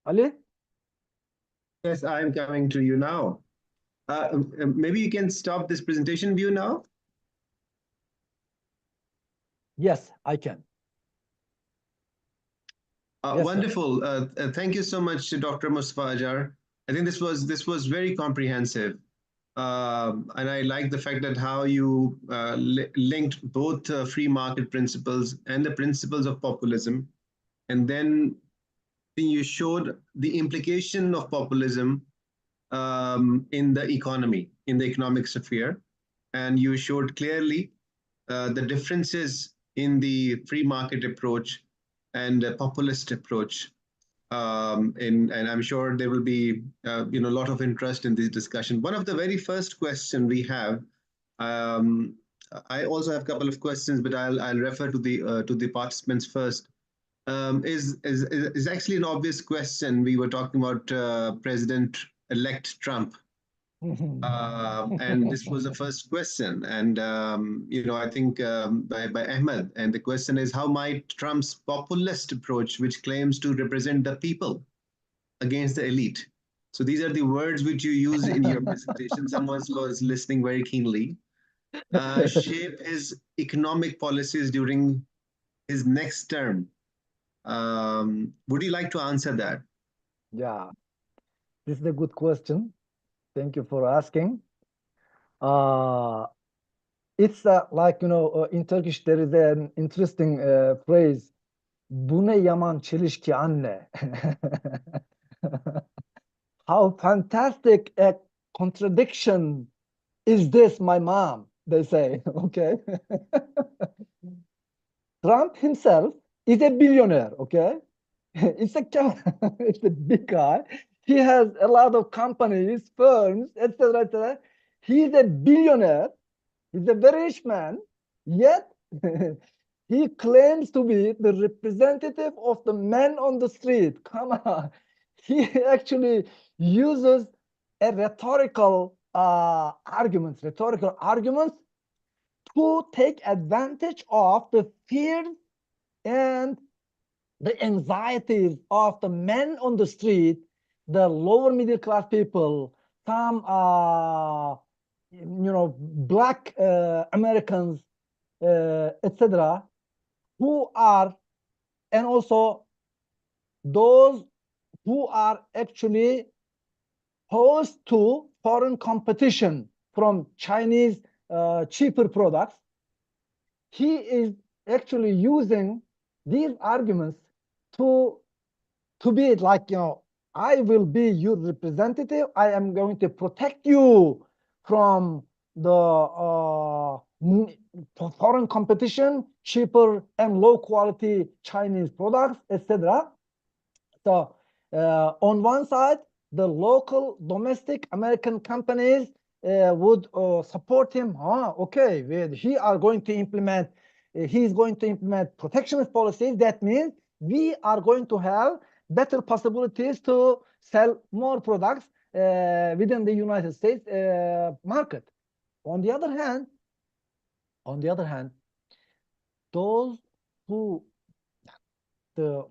Ali? Yes, I'm coming to you now. Maybe you can stop this presentation view now. Yes, I can. Yes, wonderful. Thank you so much, Dr. Mustafa Acar. I think this was very comprehensive. And I like the fact that how you linked both free market principles and the principles of populism. And then you showed the implication of populism in the economy, in the economic sphere. And you showed clearly the differences in the free market approach and a populist approach. And I'm sure there will be a lot of interest in this discussion. One of the very first questions we have, I also have a couple of questions, but I'll refer to the participants first. Is actually an obvious question. We were talking about President-elect Trump, and this was the first question. And I think by Ahmed, and the question is, how might Trump's populist approach, which claims to represent the people against the elite? So these are the words which you use in your presentation. Someone was listening very keenly. Shape his economic policies during his next term. Would you like to answer that? Yeah, this is a good question. Thank you for asking. Uh, it's like, in Turkish, there is an interesting phrase. Bu ne yaman çelişki anne. How fantastic a contradiction is this, my mom? They say, okay. Trump himself is a billionaire, okay? It's a it's a big guy. He has a lot of companies, firms, etc., etc. He's a billionaire. He's a very rich man. Yet he claims to be the representative of the men on the street. Come on. He actually uses a rhetorical arguments to take advantage of the fears and the anxieties of the men on the street, the lower middle class people, some black Americans, etc., who are, and also those who are actually opposed to foreign competition from Chinese cheaper products. He is actually using these arguments to be like, I will be your representative. I am going to protect you from the foreign competition, cheaper and low quality Chinese products, etc. So on one side, the local domestic American companies would support him. Okay, he are going to implement. He's going to implement protectionist policies. That means we are going to have better possibilities to sell more products within the United States market. On the other hand, those who the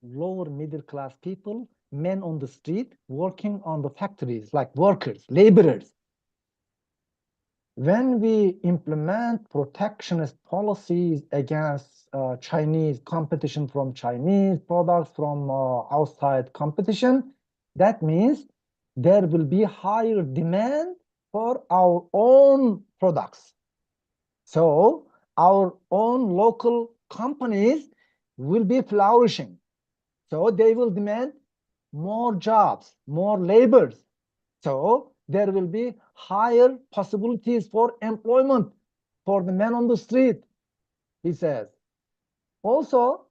lower middle class people, men on the street working on the factories, like workers, laborers. When we implement protectionist policies against Chinese competition from Chinese products, from outside competition, that means there will be higher demand for our own products. So our own local companies will be flourishing. So they will demand more jobs, more laborers. So there will be higher possibilities for employment for the men on the street, he says. Also,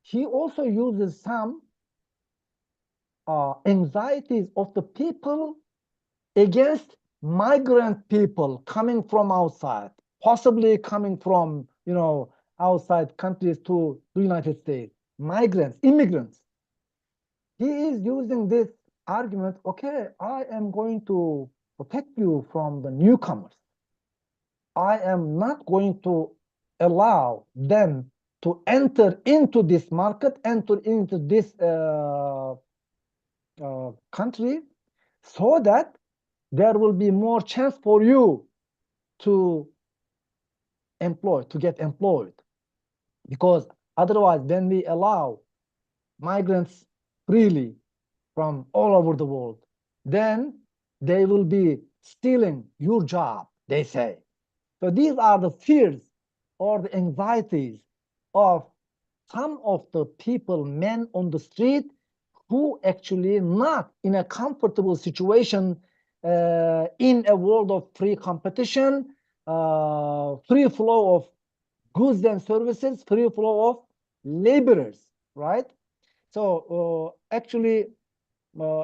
he also uses some anxieties of the people against migrant people coming from outside, possibly coming from, outside countries to the United States, migrants, immigrants. He is using this argument, okay, I am going to protect you from the newcomers. I am not going to allow them to enter into this market, enter into this country, so that there will be more chance for you to get employed. Because otherwise, when we allow migrants freely from all over the world, then they will be stealing your job, they say. So these are the fears or the anxieties of some of the people, men on the street, who actually not in a comfortable situation in a world of free competition, free flow of goods and services, free flow of laborers, right? So actually,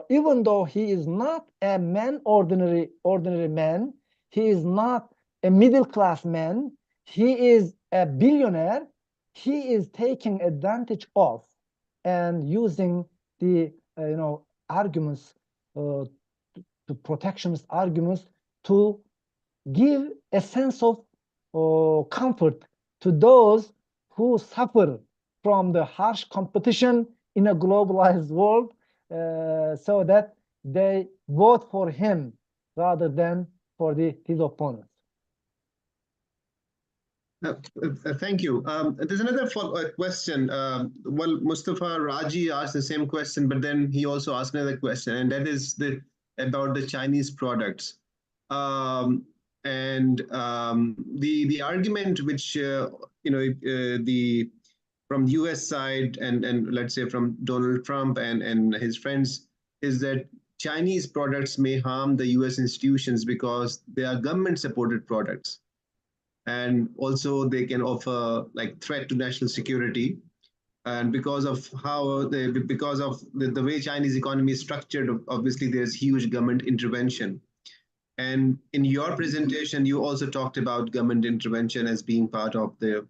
even though he is not a man, ordinary man, he is not a middle class man, he is a billionaire, he is taking advantage of and using the arguments, to protectionist arguments, to give a sense of comfort to those who suffer from the harsh competition in a globalized world, so that they vote for him rather than for his opponents. Thank you. There's another question. Well, Mustafa Raji asked the same question, but then he also asked another question, and that is about the Chinese products. The argument which the from U.S. side and let's say from Donald Trump and his friends is that Chinese products may harm the U.S. institutions because they are government-supported products, and also they can offer like threat to national security. And because of the way Chinese economy is structured, obviously there's huge government intervention. And in your presentation, you also talked about government intervention as being part of the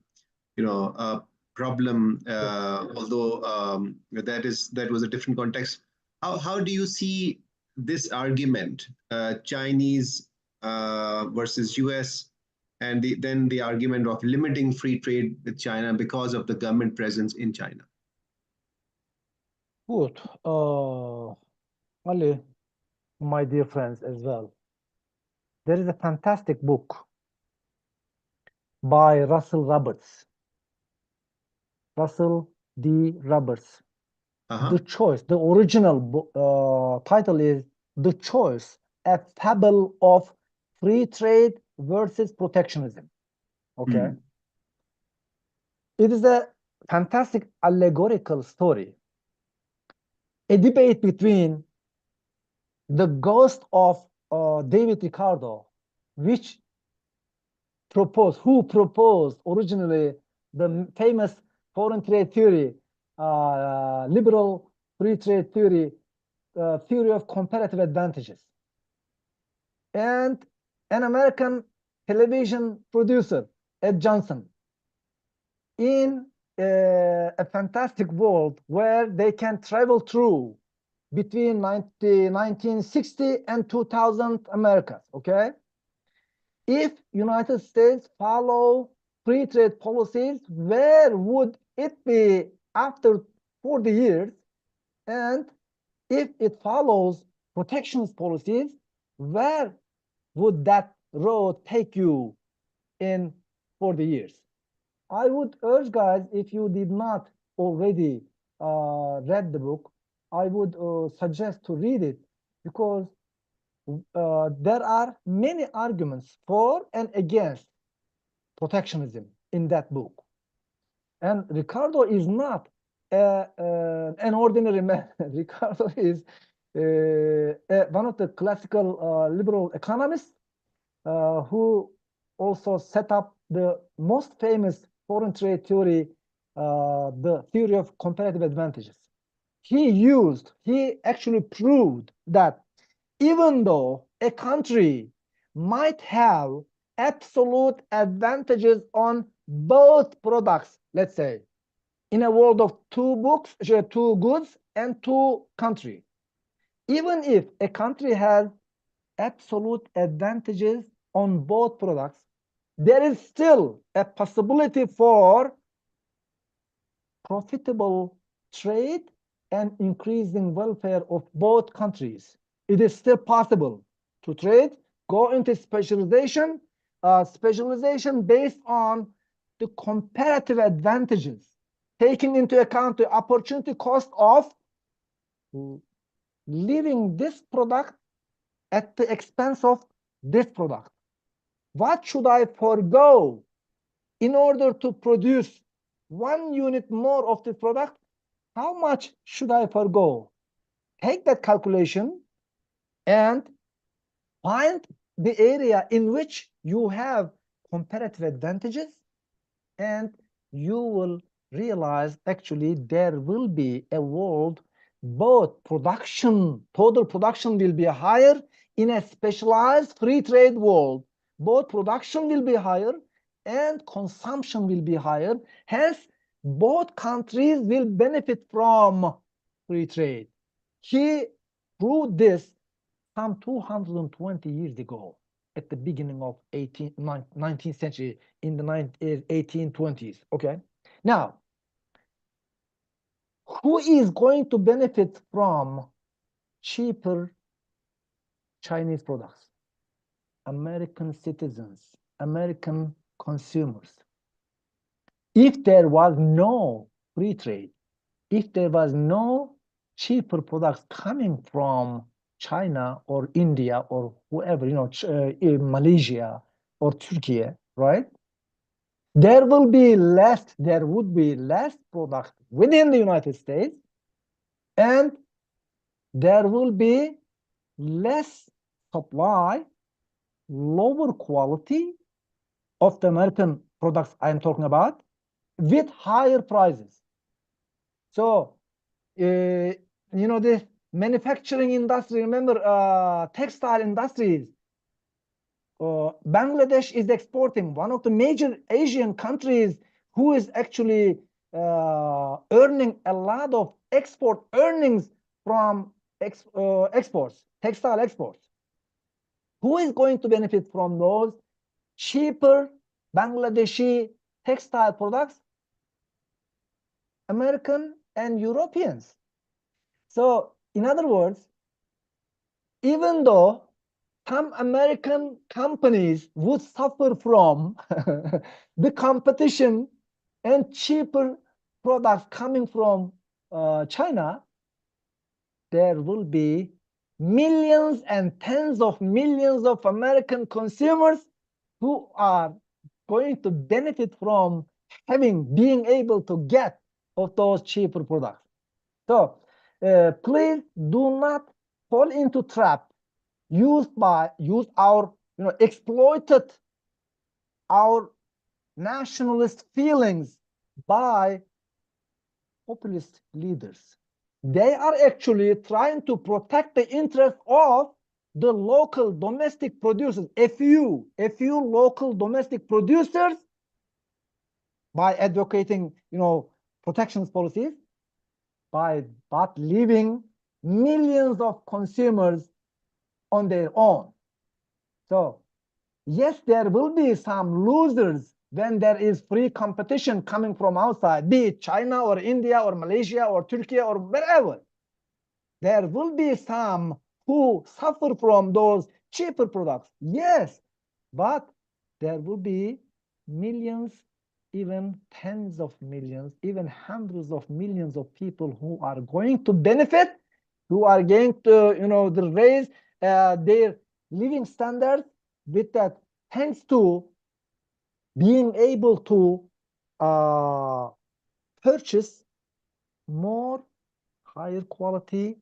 problem, although that was a different context. How do you see this argument, Chinese versus US, and then the argument of limiting free trade with China because of the government presence in China? Good. Ali, my dear friends as well, there is a fantastic book by Russell Roberts. Russell D. Roberts. The Choice. The original title is The Choice, a Fable of Free Trade versus Protectionism. Okay. It is a fantastic allegorical story, a debate between the ghost of David Ricardo, who proposed originally the famous foreign trade theory, liberal free trade theory, theory of comparative advantages, and an American television producer, Ed Johnson, in a fantastic world where they can travel through between 1960 and 2000 Americas. Okay, if United States follow free trade policies, where would it be after 40 years? And if it follows protectionist policies, where would that road take you in 40 years? I would urge, guys, if you did not already read the book, I would suggest to read it, because there are many arguments for and against protectionism in that book. And Ricardo is not an ordinary man. Ricardo is one of the classical liberal economists who also set up the most famous foreign trade theory, the theory of comparative advantages. He actually proved that even though a country might have absolute advantages on both products, let's say, in a world of two goods and two countries, even if a country has absolute advantages on both products, there is still a possibility for profitable trade and increasing welfare of both countries. It is still possible to trade, go into specialization based on the comparative advantages, taking into account the opportunity cost of leaving this product at the expense of this product. What should I forego in order to produce 1 unit more of the product? How much should I forego? Take that calculation and find the area in which you have comparative advantages, and you will realize actually there will be a world, both total production will be higher in a specialized free trade world, both production will be higher and consumption will be higher. Hence, both countries will benefit from free trade. He proved this some 220 years ago at the beginning of 19th century in the 1820s. Okay. Now, who is going to benefit from cheaper Chinese products? American citizens, American consumers. If there was no free trade, if there was no cheaper products coming from China or India or whoever, Malaysia or Turkey, right? There would be less product within the United States, and there will be less supply, lower quality of the American products I'm talking about with higher prices. So, the manufacturing industry, remember textile industries, Bangladesh is exporting, one of the major Asian countries who is actually earning a lot of export earnings from exports, textile exports. Who is going to benefit from those cheaper Bangladeshi textile products? American and Europeans. So, in other words, even though some American companies would suffer from the competition and cheaper products coming from China, there will be millions and tens of millions of American consumers who are going to benefit from being able to get of those cheaper products. So please do not fall into trap exploited our nationalist feelings by populist leaders. They are actually trying to protect the interest of the local domestic producers, a few local domestic producers, by advocating, protectionist policies, but leaving millions of consumers on their own. So, yes, there will be some losers when there is free competition coming from outside, be it China or India or Malaysia or Turkey or wherever. There will be some who suffer from those cheaper products. Yes, but there will be millions, even tens of millions, even hundreds of millions of people who are going to benefit, who are going to, raise their living standards with that, thanks to being able to purchase more higher quality,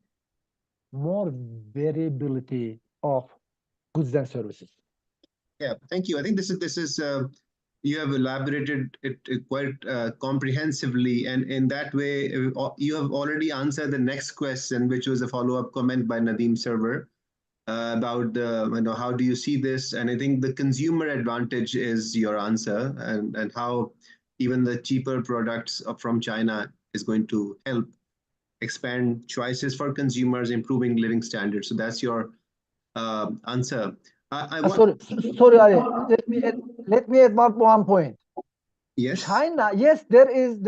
more variability of goods and services. Yeah, thank you. I think this is you have elaborated it quite comprehensively, and in that way, you have already answered the next question, which was a follow-up comment by Nadeem Server about how do you see this? And I think the consumer advantage is your answer, and how even the cheaper products from China is going to help expand choices for consumers, improving living standards. So that's your answer. I want. Sorry, Ali. Let me add one point. Yes. China, yes, there is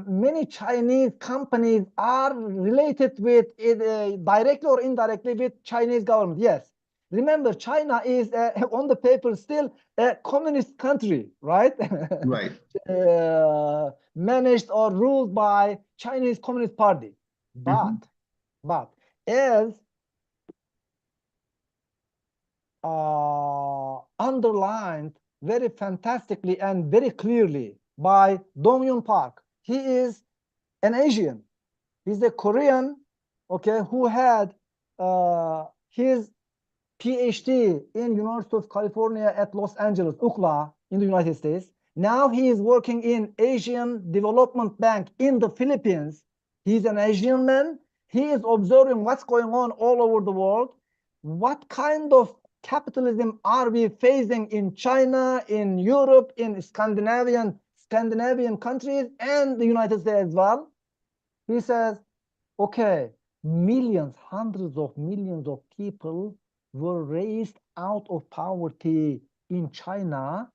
many Chinese companies are related with directly or indirectly with Chinese government. Yes, remember, China is on the paper still a communist country, right? Right. Managed or ruled by Chinese Communist Party, but as underlined very fantastically and very clearly by Dong-Yun Park. He is an Asian. He's a Korean, who had his PhD in University of California at Los Angeles, UCLA, in the United States. Now he is working in Asian Development Bank in the Philippines. He's an Asian man. He is observing what's going on all over the world. What kind of capitalism are we facing in China, in Europe, in Scandinavian countries, and the United States as well? He says, okay, millions, hundreds of millions of people were raised out of poverty in China,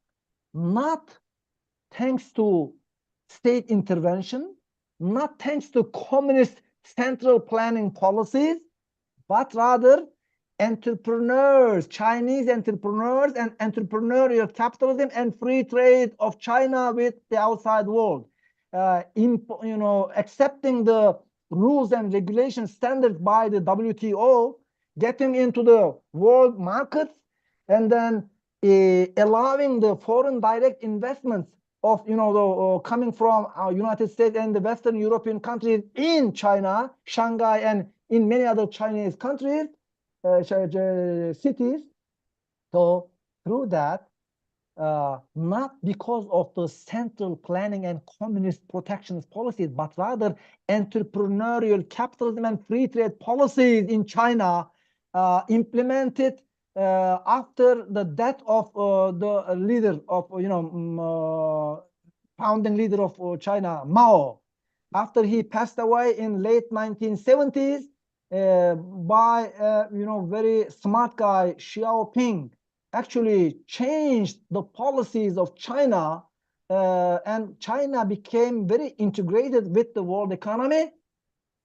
not thanks to state intervention, not thanks to communist central planning policies, but rather entrepreneurs, Chinese entrepreneurs and entrepreneurial capitalism and free trade of China with the outside world. Accepting the rules and regulations standards by the WTO, getting into the world markets, and then allowing the foreign direct investments of coming from our United States and the Western European countries in China, Shanghai, and in many other Chinese countries, cities. So through that, not because of the central planning and communist protectionist policies, but rather entrepreneurial capitalism and free trade policies in China implemented after the death of the leader of, founding leader of China, Mao. After he passed away in late 1970s by, very smart guy, Xiaoping, actually changed the policies of China, and China became very integrated with the world economy.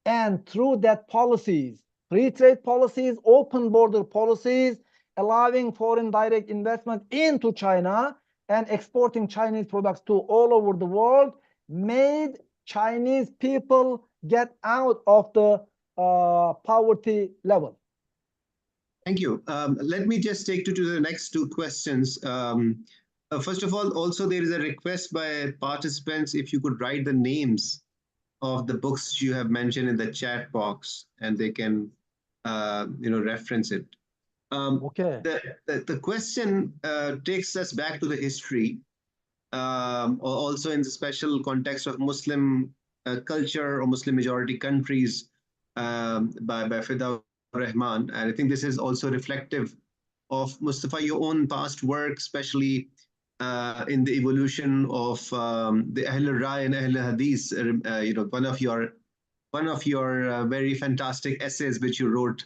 And through that policies, free trade policies, open border policies, allowing foreign direct investment into China and exporting Chinese products to all over the world, made Chinese people get out of the poverty level. Thank you. Let me just take you to the next two questions. First of all, also there is a request by participants if you could write the names of the books you have mentioned in the chat box, and they can, reference it. Okay. The question takes us back to the history, also in the special context of Muslim culture or Muslim majority countries by Fida Rahman. And I think this is also reflective of Mustafa, your own past work, especially in the evolution of the Ahl Rai and Ahl Hadith. One of your very fantastic essays which you wrote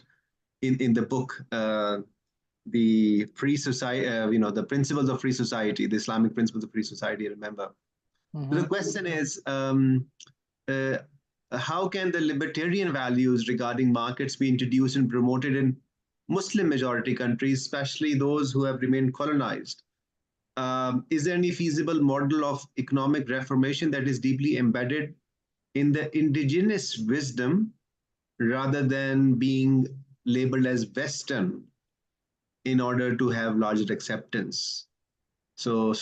in the book, the free society, the principles of free society, the Islamic principles of free society. Remember, the question is, how can the libertarian values regarding markets be introduced and promoted in Muslim majority countries, especially those who have remained colonized? Is there any feasible model of economic reformation that is deeply embedded in the indigenous wisdom rather than being labeled as Western in order to have larger acceptance? So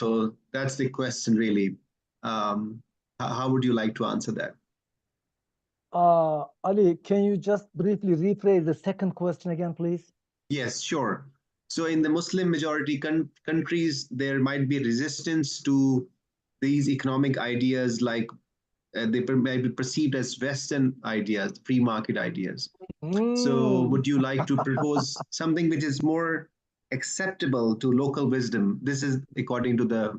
that's the question, really. How would you like to answer that? Ali, can you just briefly rephrase the second question again, please? Yes, sure. So in the Muslim majority countries, there might be resistance to these economic ideas, like they might be perceived as Western ideas, free market ideas. So would you like to propose something which is more acceptable to local wisdom? This is according to the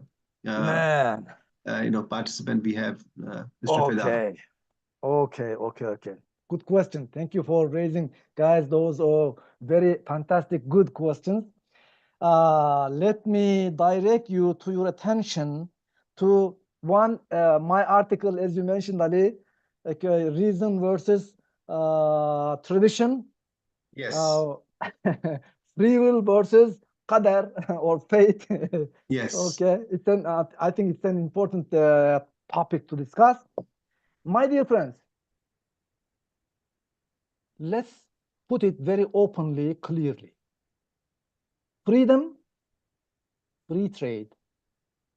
participant we have, Mr. Fida. Okay. Good question. Thank you for raising, guys. Those are very fantastic, good questions. Let me direct you to your attention to one, my article, as you mentioned, Ali, like reason versus tradition. Yes. Free will versus qadar or fate. Yes. Okay. I think it's an important topic to discuss. My dear friends, let's put it very openly, clearly. Freedom, free trade,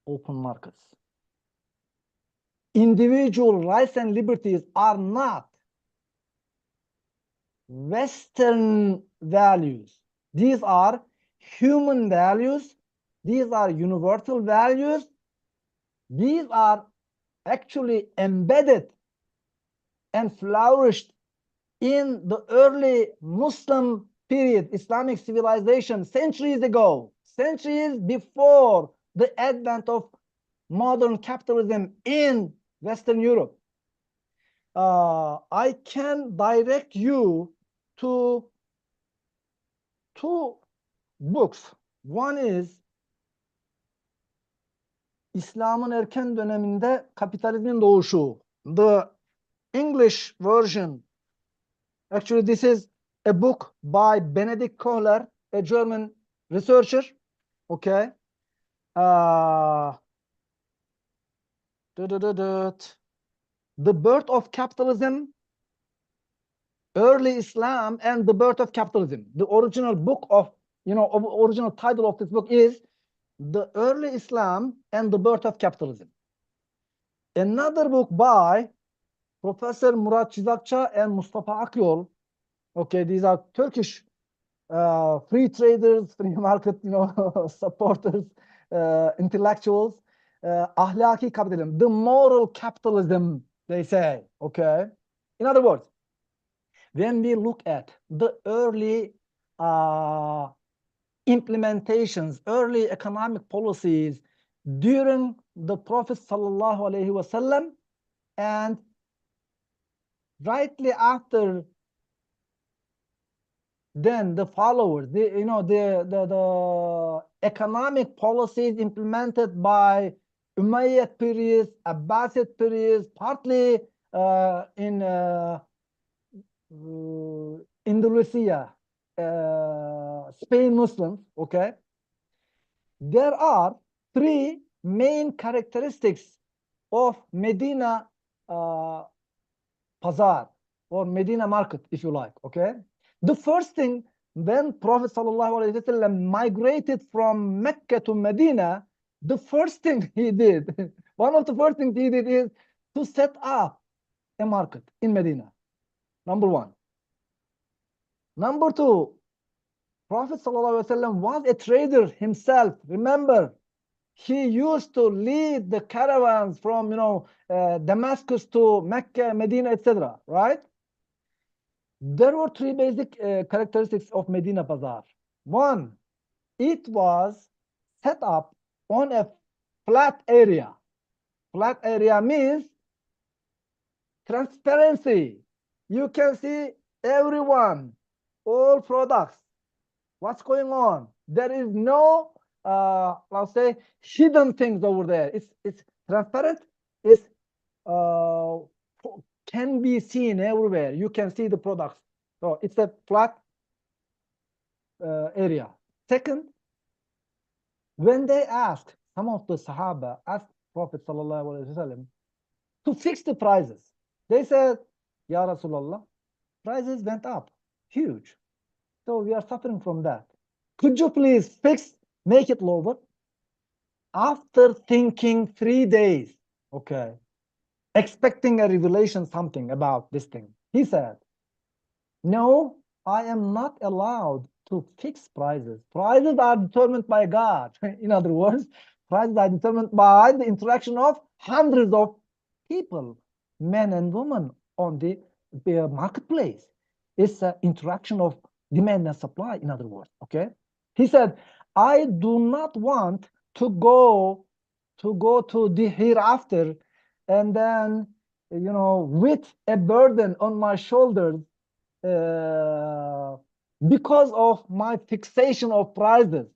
open markets. Individual rights and liberties are not Western values. These are human values. These are universal values. These are actually embedded and flourished in the early Muslim period, Islamic civilization, centuries ago, centuries before the advent of modern capitalism in Western Europe. I can direct you to two books. One is İslam'ın erken döneminde kapitalizmin doğuşu. The English version. Actually, this is a book by Benedict Kohler, a German researcher. Okay. The Birth of Capitalism, Early Islam, and the Birth of Capitalism. The original book of, original title of this book is The Early Islam and the Birth of Capitalism. Another book by Professor Murat Çizakça and Mustafa Acar. Okay, these are Turkish free traders, free market, supporters, intellectuals. Ahlaki capitalism, the moral capitalism, they say. Okay. In other words, when we look at the early implementations, early economic policies during the Prophet sallallahu alaihi wasallam, and rightly after then the followers, the economic policies implemented by Umayyad periods, Abbasid periods, partly in Andalusia, Spain Muslims, okay? There are three main characteristics of Medina Pazar, or Medina market, if you like, okay? The first thing, when Prophet ﷺ migrated from Mecca to Medina, the first thing he did, one of the first things he did is to set up a market in Medina. Number one. Number two, Prophet ﷺ was a trader himself. Remember, he used to lead the caravans from, Damascus to Mecca, Medina, etc. Right? There were three basic characteristics of Medina Bazaar. One, it was set up on a flat area. Flat area means transparency. You can see everyone, all products, what's going on. There is no, I'll say, hidden things over there. It's transparent. It's can be seen everywhere. You can see the products. So it's a flat area. Second, when they asked, some of the Sahaba asked Prophet ﷺ to fix the prices, they said, Ya Rasulullah, prices went up, huge. So we are suffering from that. Could you please make it lower? After thinking 3 days, okay, expecting a revelation, something about this thing, he said, no, I am not allowed to fix prices. Prices are determined by God. In other words, prices are determined by the interaction of hundreds of people, men and women on the marketplace. It's an interaction of demand and supply, in other words, okay? He said, I do not want to go to the hereafter and then, with a burden on my shoulders because of my fixation of prices.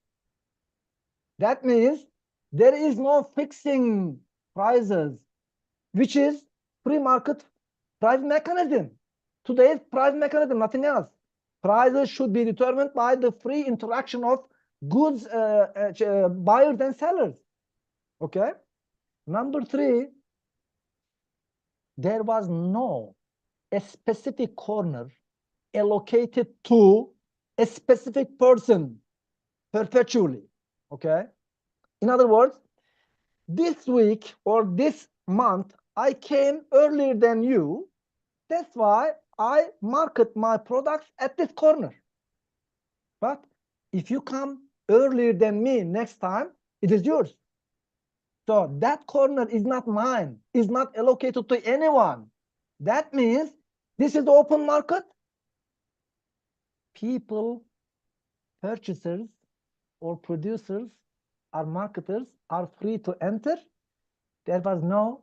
That means there is no fixing prices, which is free market price mechanism. Today's price mechanism, nothing else. Prices should be determined by the free interaction of goods, buyers and sellers. Okay? Number three, there was no a specific corner allocated to a specific person perpetually. Okay? In other words, this week or this month, I came earlier than you. That's why I market my products at this corner. But if you come earlier than me next time, it is yours. So that corner is not mine, is not allocated to anyone. That means this is the open market. people, purchasers or producers or marketers are free to enter. There was no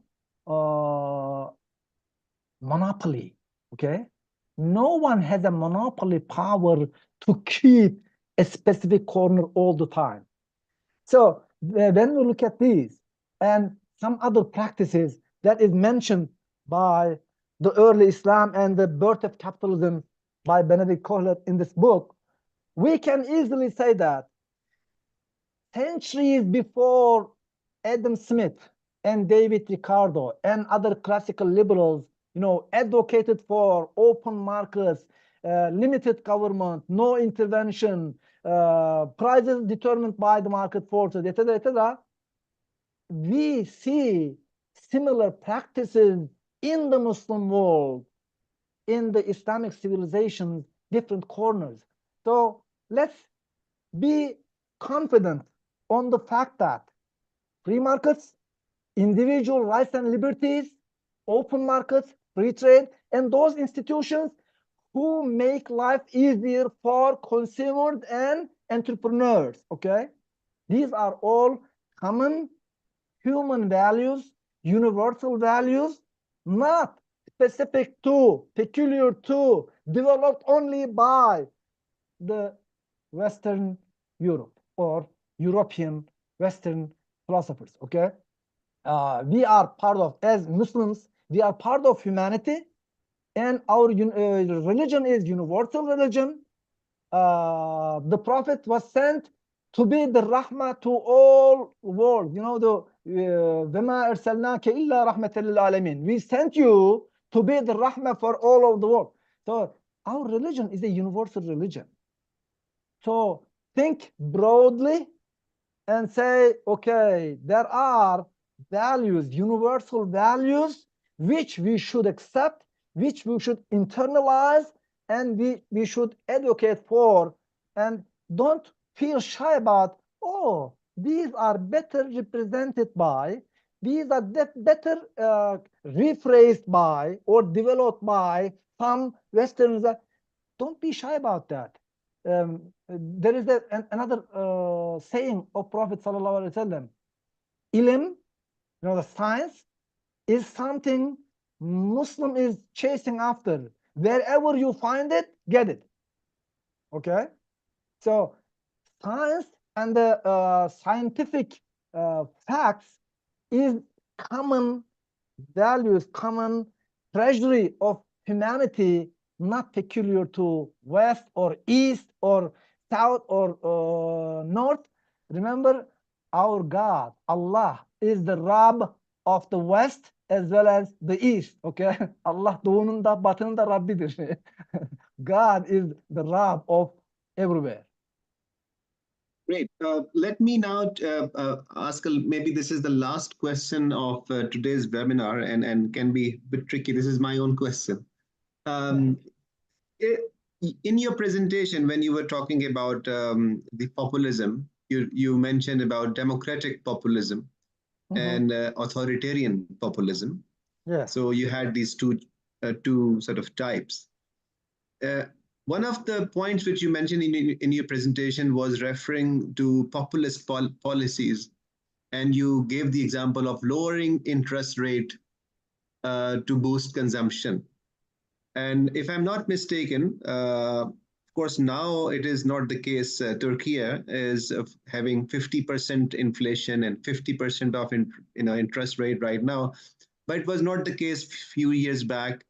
monopoly, okay? No one has a monopoly power to keep a specific corner all the time. So when we look at these and some other practices that is mentioned by the early Islam and the birth of capitalism by Benedict Kohler in this book, we can easily say that centuries before Adam Smith and David Ricardo and other classical liberals, advocated for open markets, limited government, no intervention, prices determined by the market forces, etc., etc., we see similar practices in the Muslim world, in the Islamic civilizations, different corners. So let's be confident on the fact that free markets, individual rights and liberties, open markets, free trade, and those institutions who make life easier for consumers and entrepreneurs, okay? These are all common human values, universal values, not specific to, peculiar to, developed only by the Western Europe or European Western philosophers, okay? We are part of, as Muslims, we are part of humanity, and our religion is universal religion. The Prophet was sent to be the rahmah to all world. وَمَا أَرْسَلْنَاكَ إِلَّا رَحْمَةً لِلْعَالَمِينَ. We sent you to be the rahmah for all of the world. So our religion is a universal religion. So think broadly and say, okay, there are values, universal values, which we should accept, which we should internalize, and we should advocate for. And don't feel shy about, oh, these are better represented by, these are better rephrased by or developed by some Westerners. Don't be shy about that. There is another saying of Prophet sallallahu alaihi wasallam. Ilm, the science, is something Muslim is chasing after. Wherever you find it, get it. Okay? So science and the scientific facts is common values, common treasury of humanity, not peculiar to West or East or South or North. Remember, our God, Allah, is the Rabb of the West as well as the East. Okay, Allah doğunun da batının da Rabbidir. God is the Rabb of everywhere. Great. Let me now ask, maybe this is the last question of today's webinar and can be a bit tricky. This is my own question. In your presentation, when you were talking about the populism, you mentioned about democratic populism and authoritarian populism. Yeah. So you had these two sort of types. One of the points which you mentioned in your presentation was referring to populist policies, and you gave the example of lowering interest rate to boost consumption. And if I'm not mistaken, of course, now it is not the case. Turkey is having 50% inflation and 50% of interest rate right now, but it was not the case a few years back.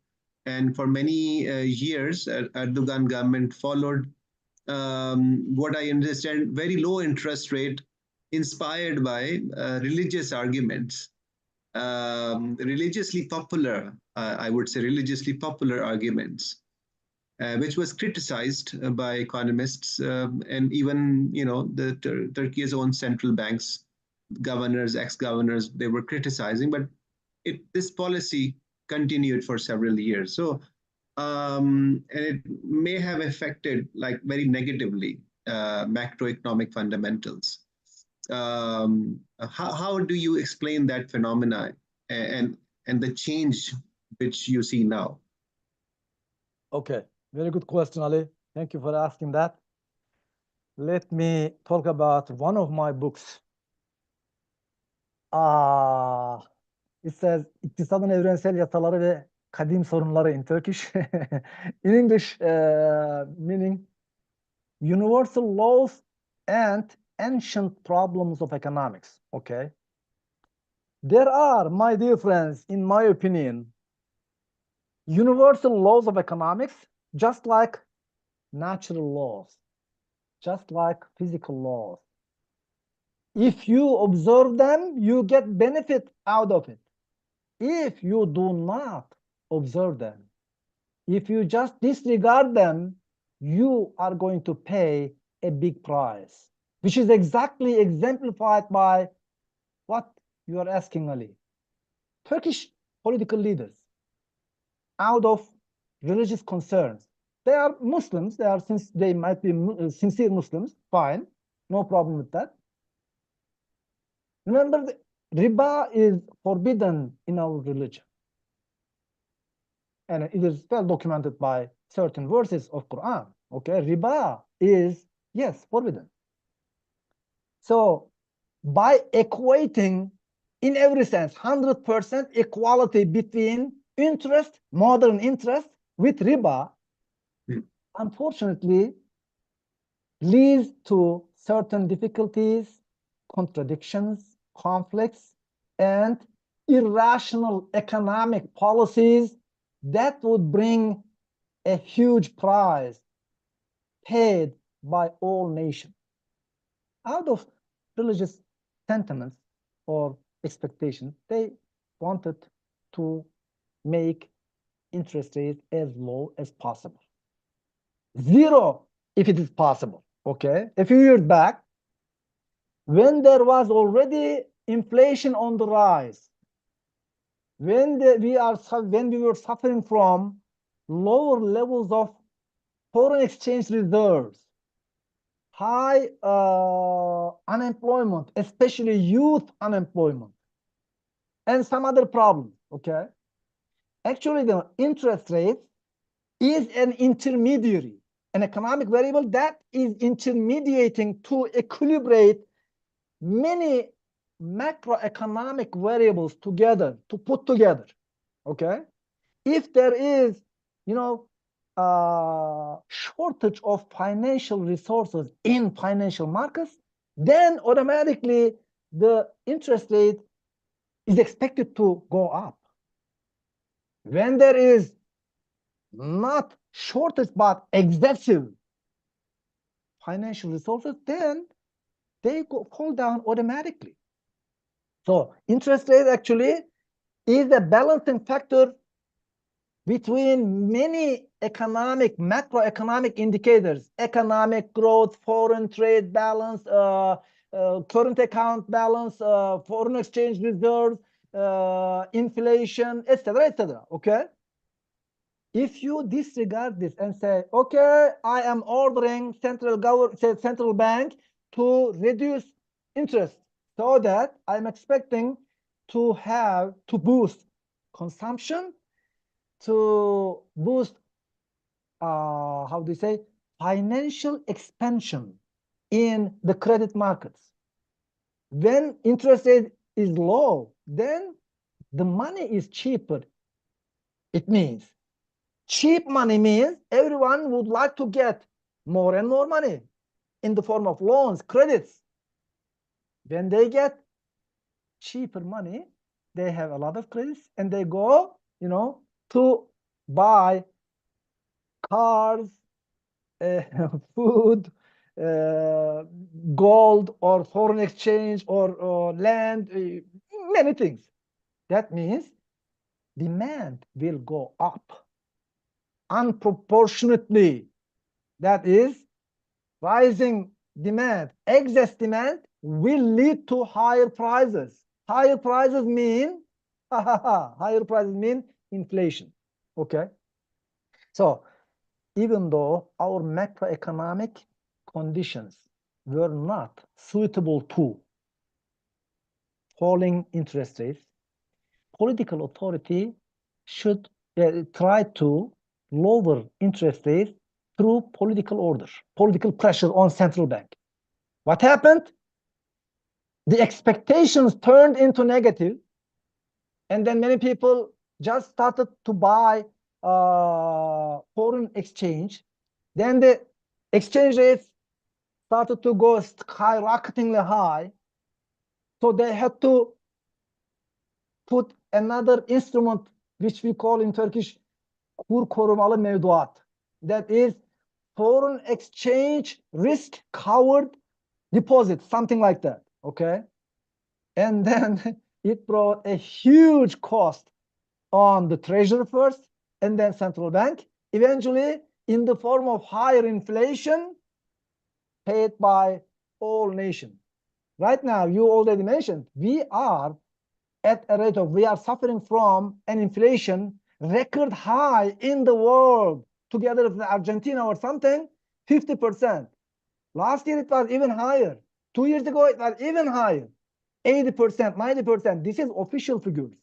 And for many years, Erdogan government followed what I understand, very low interest rate inspired by religious arguments, religiously popular, I would say religiously popular arguments, which was criticized by economists and even, the Turkey's own central banks, governors, ex-governors, they were criticizing, but this policy continued for several years. So, and it may have affected very negatively macroeconomic fundamentals. How do you explain that phenomena and the change which you see now? Okay, very good question, Ali. Thank you for asking that. Let me talk about one of my books. It says İktisadın Evrensel Yasaları ve Kadim Sorunları in Turkish. In English, meaning Universal Laws and Ancient Problems of Economics. Okay. There are, my dear friends, in my opinion, universal laws of economics, just like natural laws, just like physical laws. If you observe them, you get benefit out of it. If you do not observe them, if you just disregard them, you are going to pay a big price, which is exactly exemplified by what you are asking, Ali. Turkish political leaders, out of religious concerns, they are Muslims, they might be sincere Muslims, fine, no problem with that. Remember, the riba is forbidden in our religion. And it is well documented by certain verses of Quran. Okay, riba is, yes, forbidden. So by equating in every sense 100% equality between interest, modern interest, with riba, unfortunately leads to certain difficulties, contradictions, conflicts, and irrational economic policies that would bring a huge price paid by all nations. Out of religious sentiments or expectations, they wanted to make interest rates as low as possible. Zero, if it is possible. Okay, a few years back, when there was already inflation on the rise, when we were suffering from lower levels of foreign exchange reserves, high unemployment, especially youth unemployment, and some other problems. Okay, actually, the interest rate is an intermediary, an economic variable that is intermediating to equilibrate many macroeconomic variables together, to put together. Okay, if there is, shortage of financial resources in financial markets, then automatically the interest rate is expected to go up. When there is not shortage but excessive financial resources, then they fall down automatically. So interest rate actually is a balancing factor between many macroeconomic indicators: economic growth, foreign trade balance, current account balance, foreign exchange reserves, inflation, etc., etc. Okay. If you disregard this and say, okay, I am ordering central bank to reduce interest so that I'm expecting to boost consumption, to boost, how do you say, financial expansion in the credit markets. When interest rate is low, then the money is cheaper. It means cheap money means everyone would like to get more and more money in the form of loans, credits. When they get cheaper money, they have a lot of credits and they go, to buy cars, food, gold, or foreign exchange, or land, many things. That means demand will go up unproportionately. That is, rising demand, excess demand will lead to higher prices. Higher prices mean inflation. Okay. So even though our macroeconomic conditions were not suitable to falling interest rates, political authority should try to lower interest rates through political order, political pressure on central bank. What happened? The expectations turned into negative, and then many people just started to buy foreign exchange. Then the exchange rates started to go skyrocketingly high. So they had to put another instrument, which we call in Turkish kur korumalı mevduat. That is foreign exchange risk covered deposit, something like that. Okay. And then it brought a huge cost on the treasury first, and then central bank, eventually in the form of higher inflation paid by all nations. Right now, you already mentioned, we are at a rate of, we are suffering from an inflation record high in the world, together with Argentina or something, 50%. Last year it was even higher. 2 years ago it was even higher, 80%, 90%. This is official figures.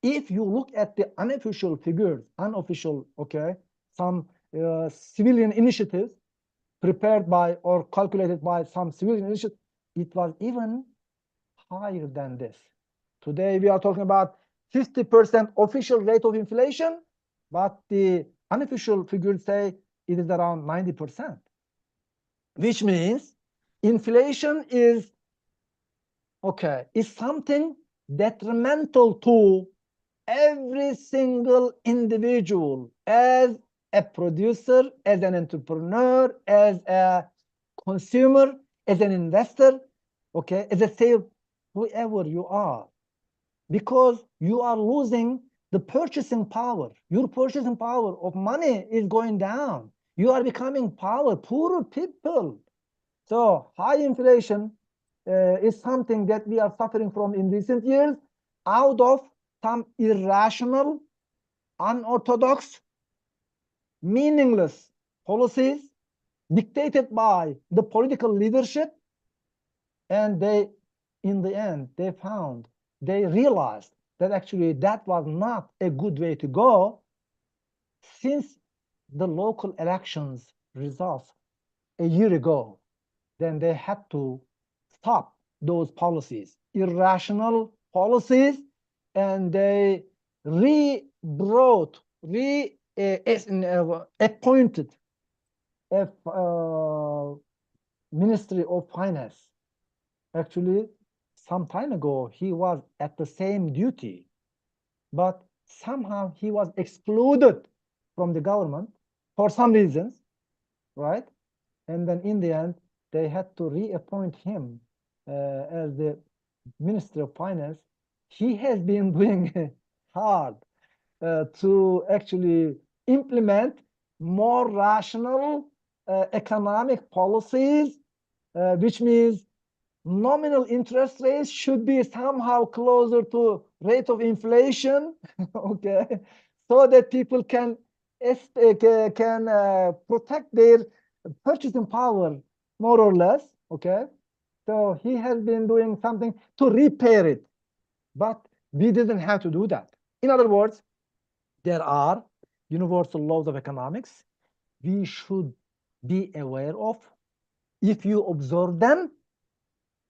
If you look at the unofficial figures, unofficial, okay, some civilian initiatives prepared by or calculated by some civilian initiative, it was even higher than this. Today we are talking about 50% official rate of inflation, but the unofficial figures say it is around 90%, which means inflation is something detrimental to every single individual, as a producer, as an entrepreneur, as a consumer, as an investor, okay, as a sale, whoever you are, because you are losing the purchasing power. Your purchasing power of money is going down. You are becoming poorer people. So high inflation is something that we are suffering from in recent years out of some irrational, unorthodox, meaningless policies dictated by the political leadership. And they, in the end, they realized that actually that was not a good way to go, since the local elections results a year ago. Then they had to stop those policies, irrational policies, and they appointed a Ministry of Finance. Actually, some time ago, he was at the same duty, but somehow he was excluded from the government for some reasons, right? And then in the end, they had to reappoint him as the Minister of Finance. He has been doing hard to actually implement more rational economic policies, which means nominal interest rates should be somehow closer to rate of inflation, okay, so that people can protect their purchasing power more or less, okay. So he has been doing something to repair it, but we didn't have to do that. In other words, there are universal laws of economics we should be aware of. If you observe them,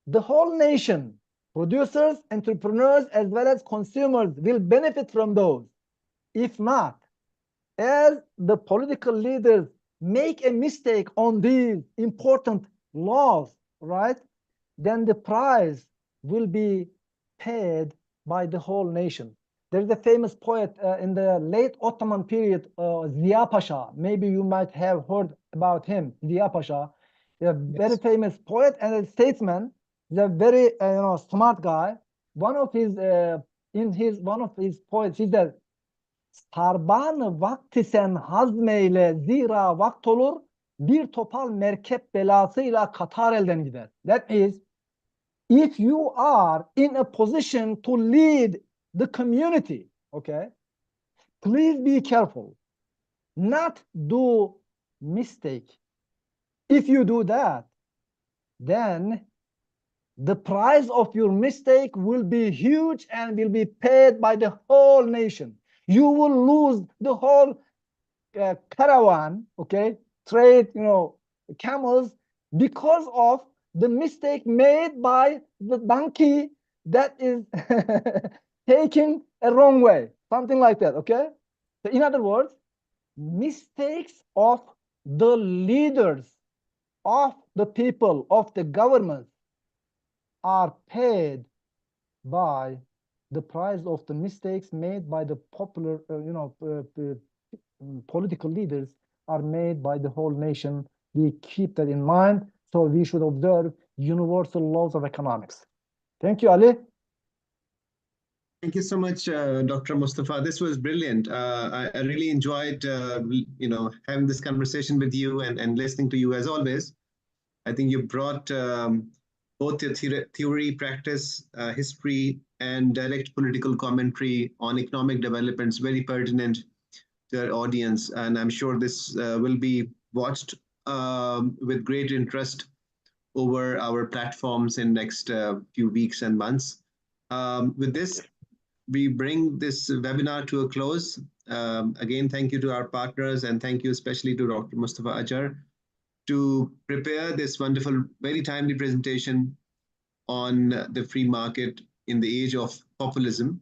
the whole nation, producers, entrepreneurs, as well as consumers, will benefit from those. If not, as the political leaders make a mistake on these important laws, right, then the price will be paid by the whole nation. There's a famous poet in the late Ottoman period, Ziya Pasha. Maybe you might have heard about him, Ziya Pasha. A very famous poet and a statesman. He's a very smart guy. One of his poets, he said, "Sarban vakti sen hazmeyle, zira vakt olur, bir topal merkep belasıyla Katar elden gider." That is, if you are in a position to lead the community, okay, please be careful, not do mistake. If you do that, then the price of your mistake will be huge and will be paid by the whole nation. You will lose the whole caravan, okay, trade, camels, because of the mistake made by the donkey that is taking a wrong way, something like that, okay? So in other words, mistakes of the leaders, of the people, of the governments are paid by the price of the mistakes made by the popular, political leaders are made by the whole nation. We keep that in mind. So we should observe universal laws of economics. Thank you, Ali. Thank you so much, Dr. Mustafa. This was brilliant. I really enjoyed, having this conversation with you and listening to you as always. I think you brought both the theory, practice, history, and direct political commentary on economic developments, very pertinent to our audience. And I'm sure this will be watched with great interest over our platforms in next few weeks and months. With this, we bring this webinar to a close. Again, thank you to our partners and thank you especially to Dr. Mustafa Acar to prepare this wonderful, very timely presentation on the free market in the age of populism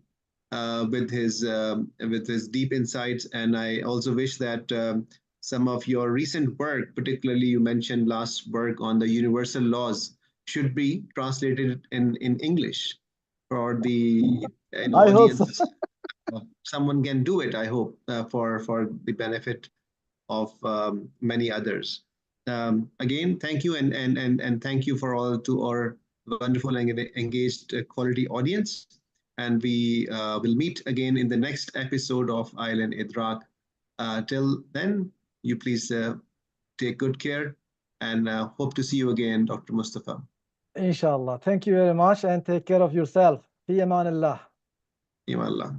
with his deep insights. And I also wish that some of your recent work, particularly you mentioned last work on the universal laws, should be translated in English for the I hope so. audience. Someone can do it, I hope, for the benefit of many others. Again, thank you, and thank you for all to our wonderful and engaged quality audience. And we will meet again in the next episode of ILN Edraak. Till then, you please take good care and hope to see you again, Dr. Mustafa. Inshallah. Thank you very much and take care of yourself. Fi aman Allah. Iman Allah.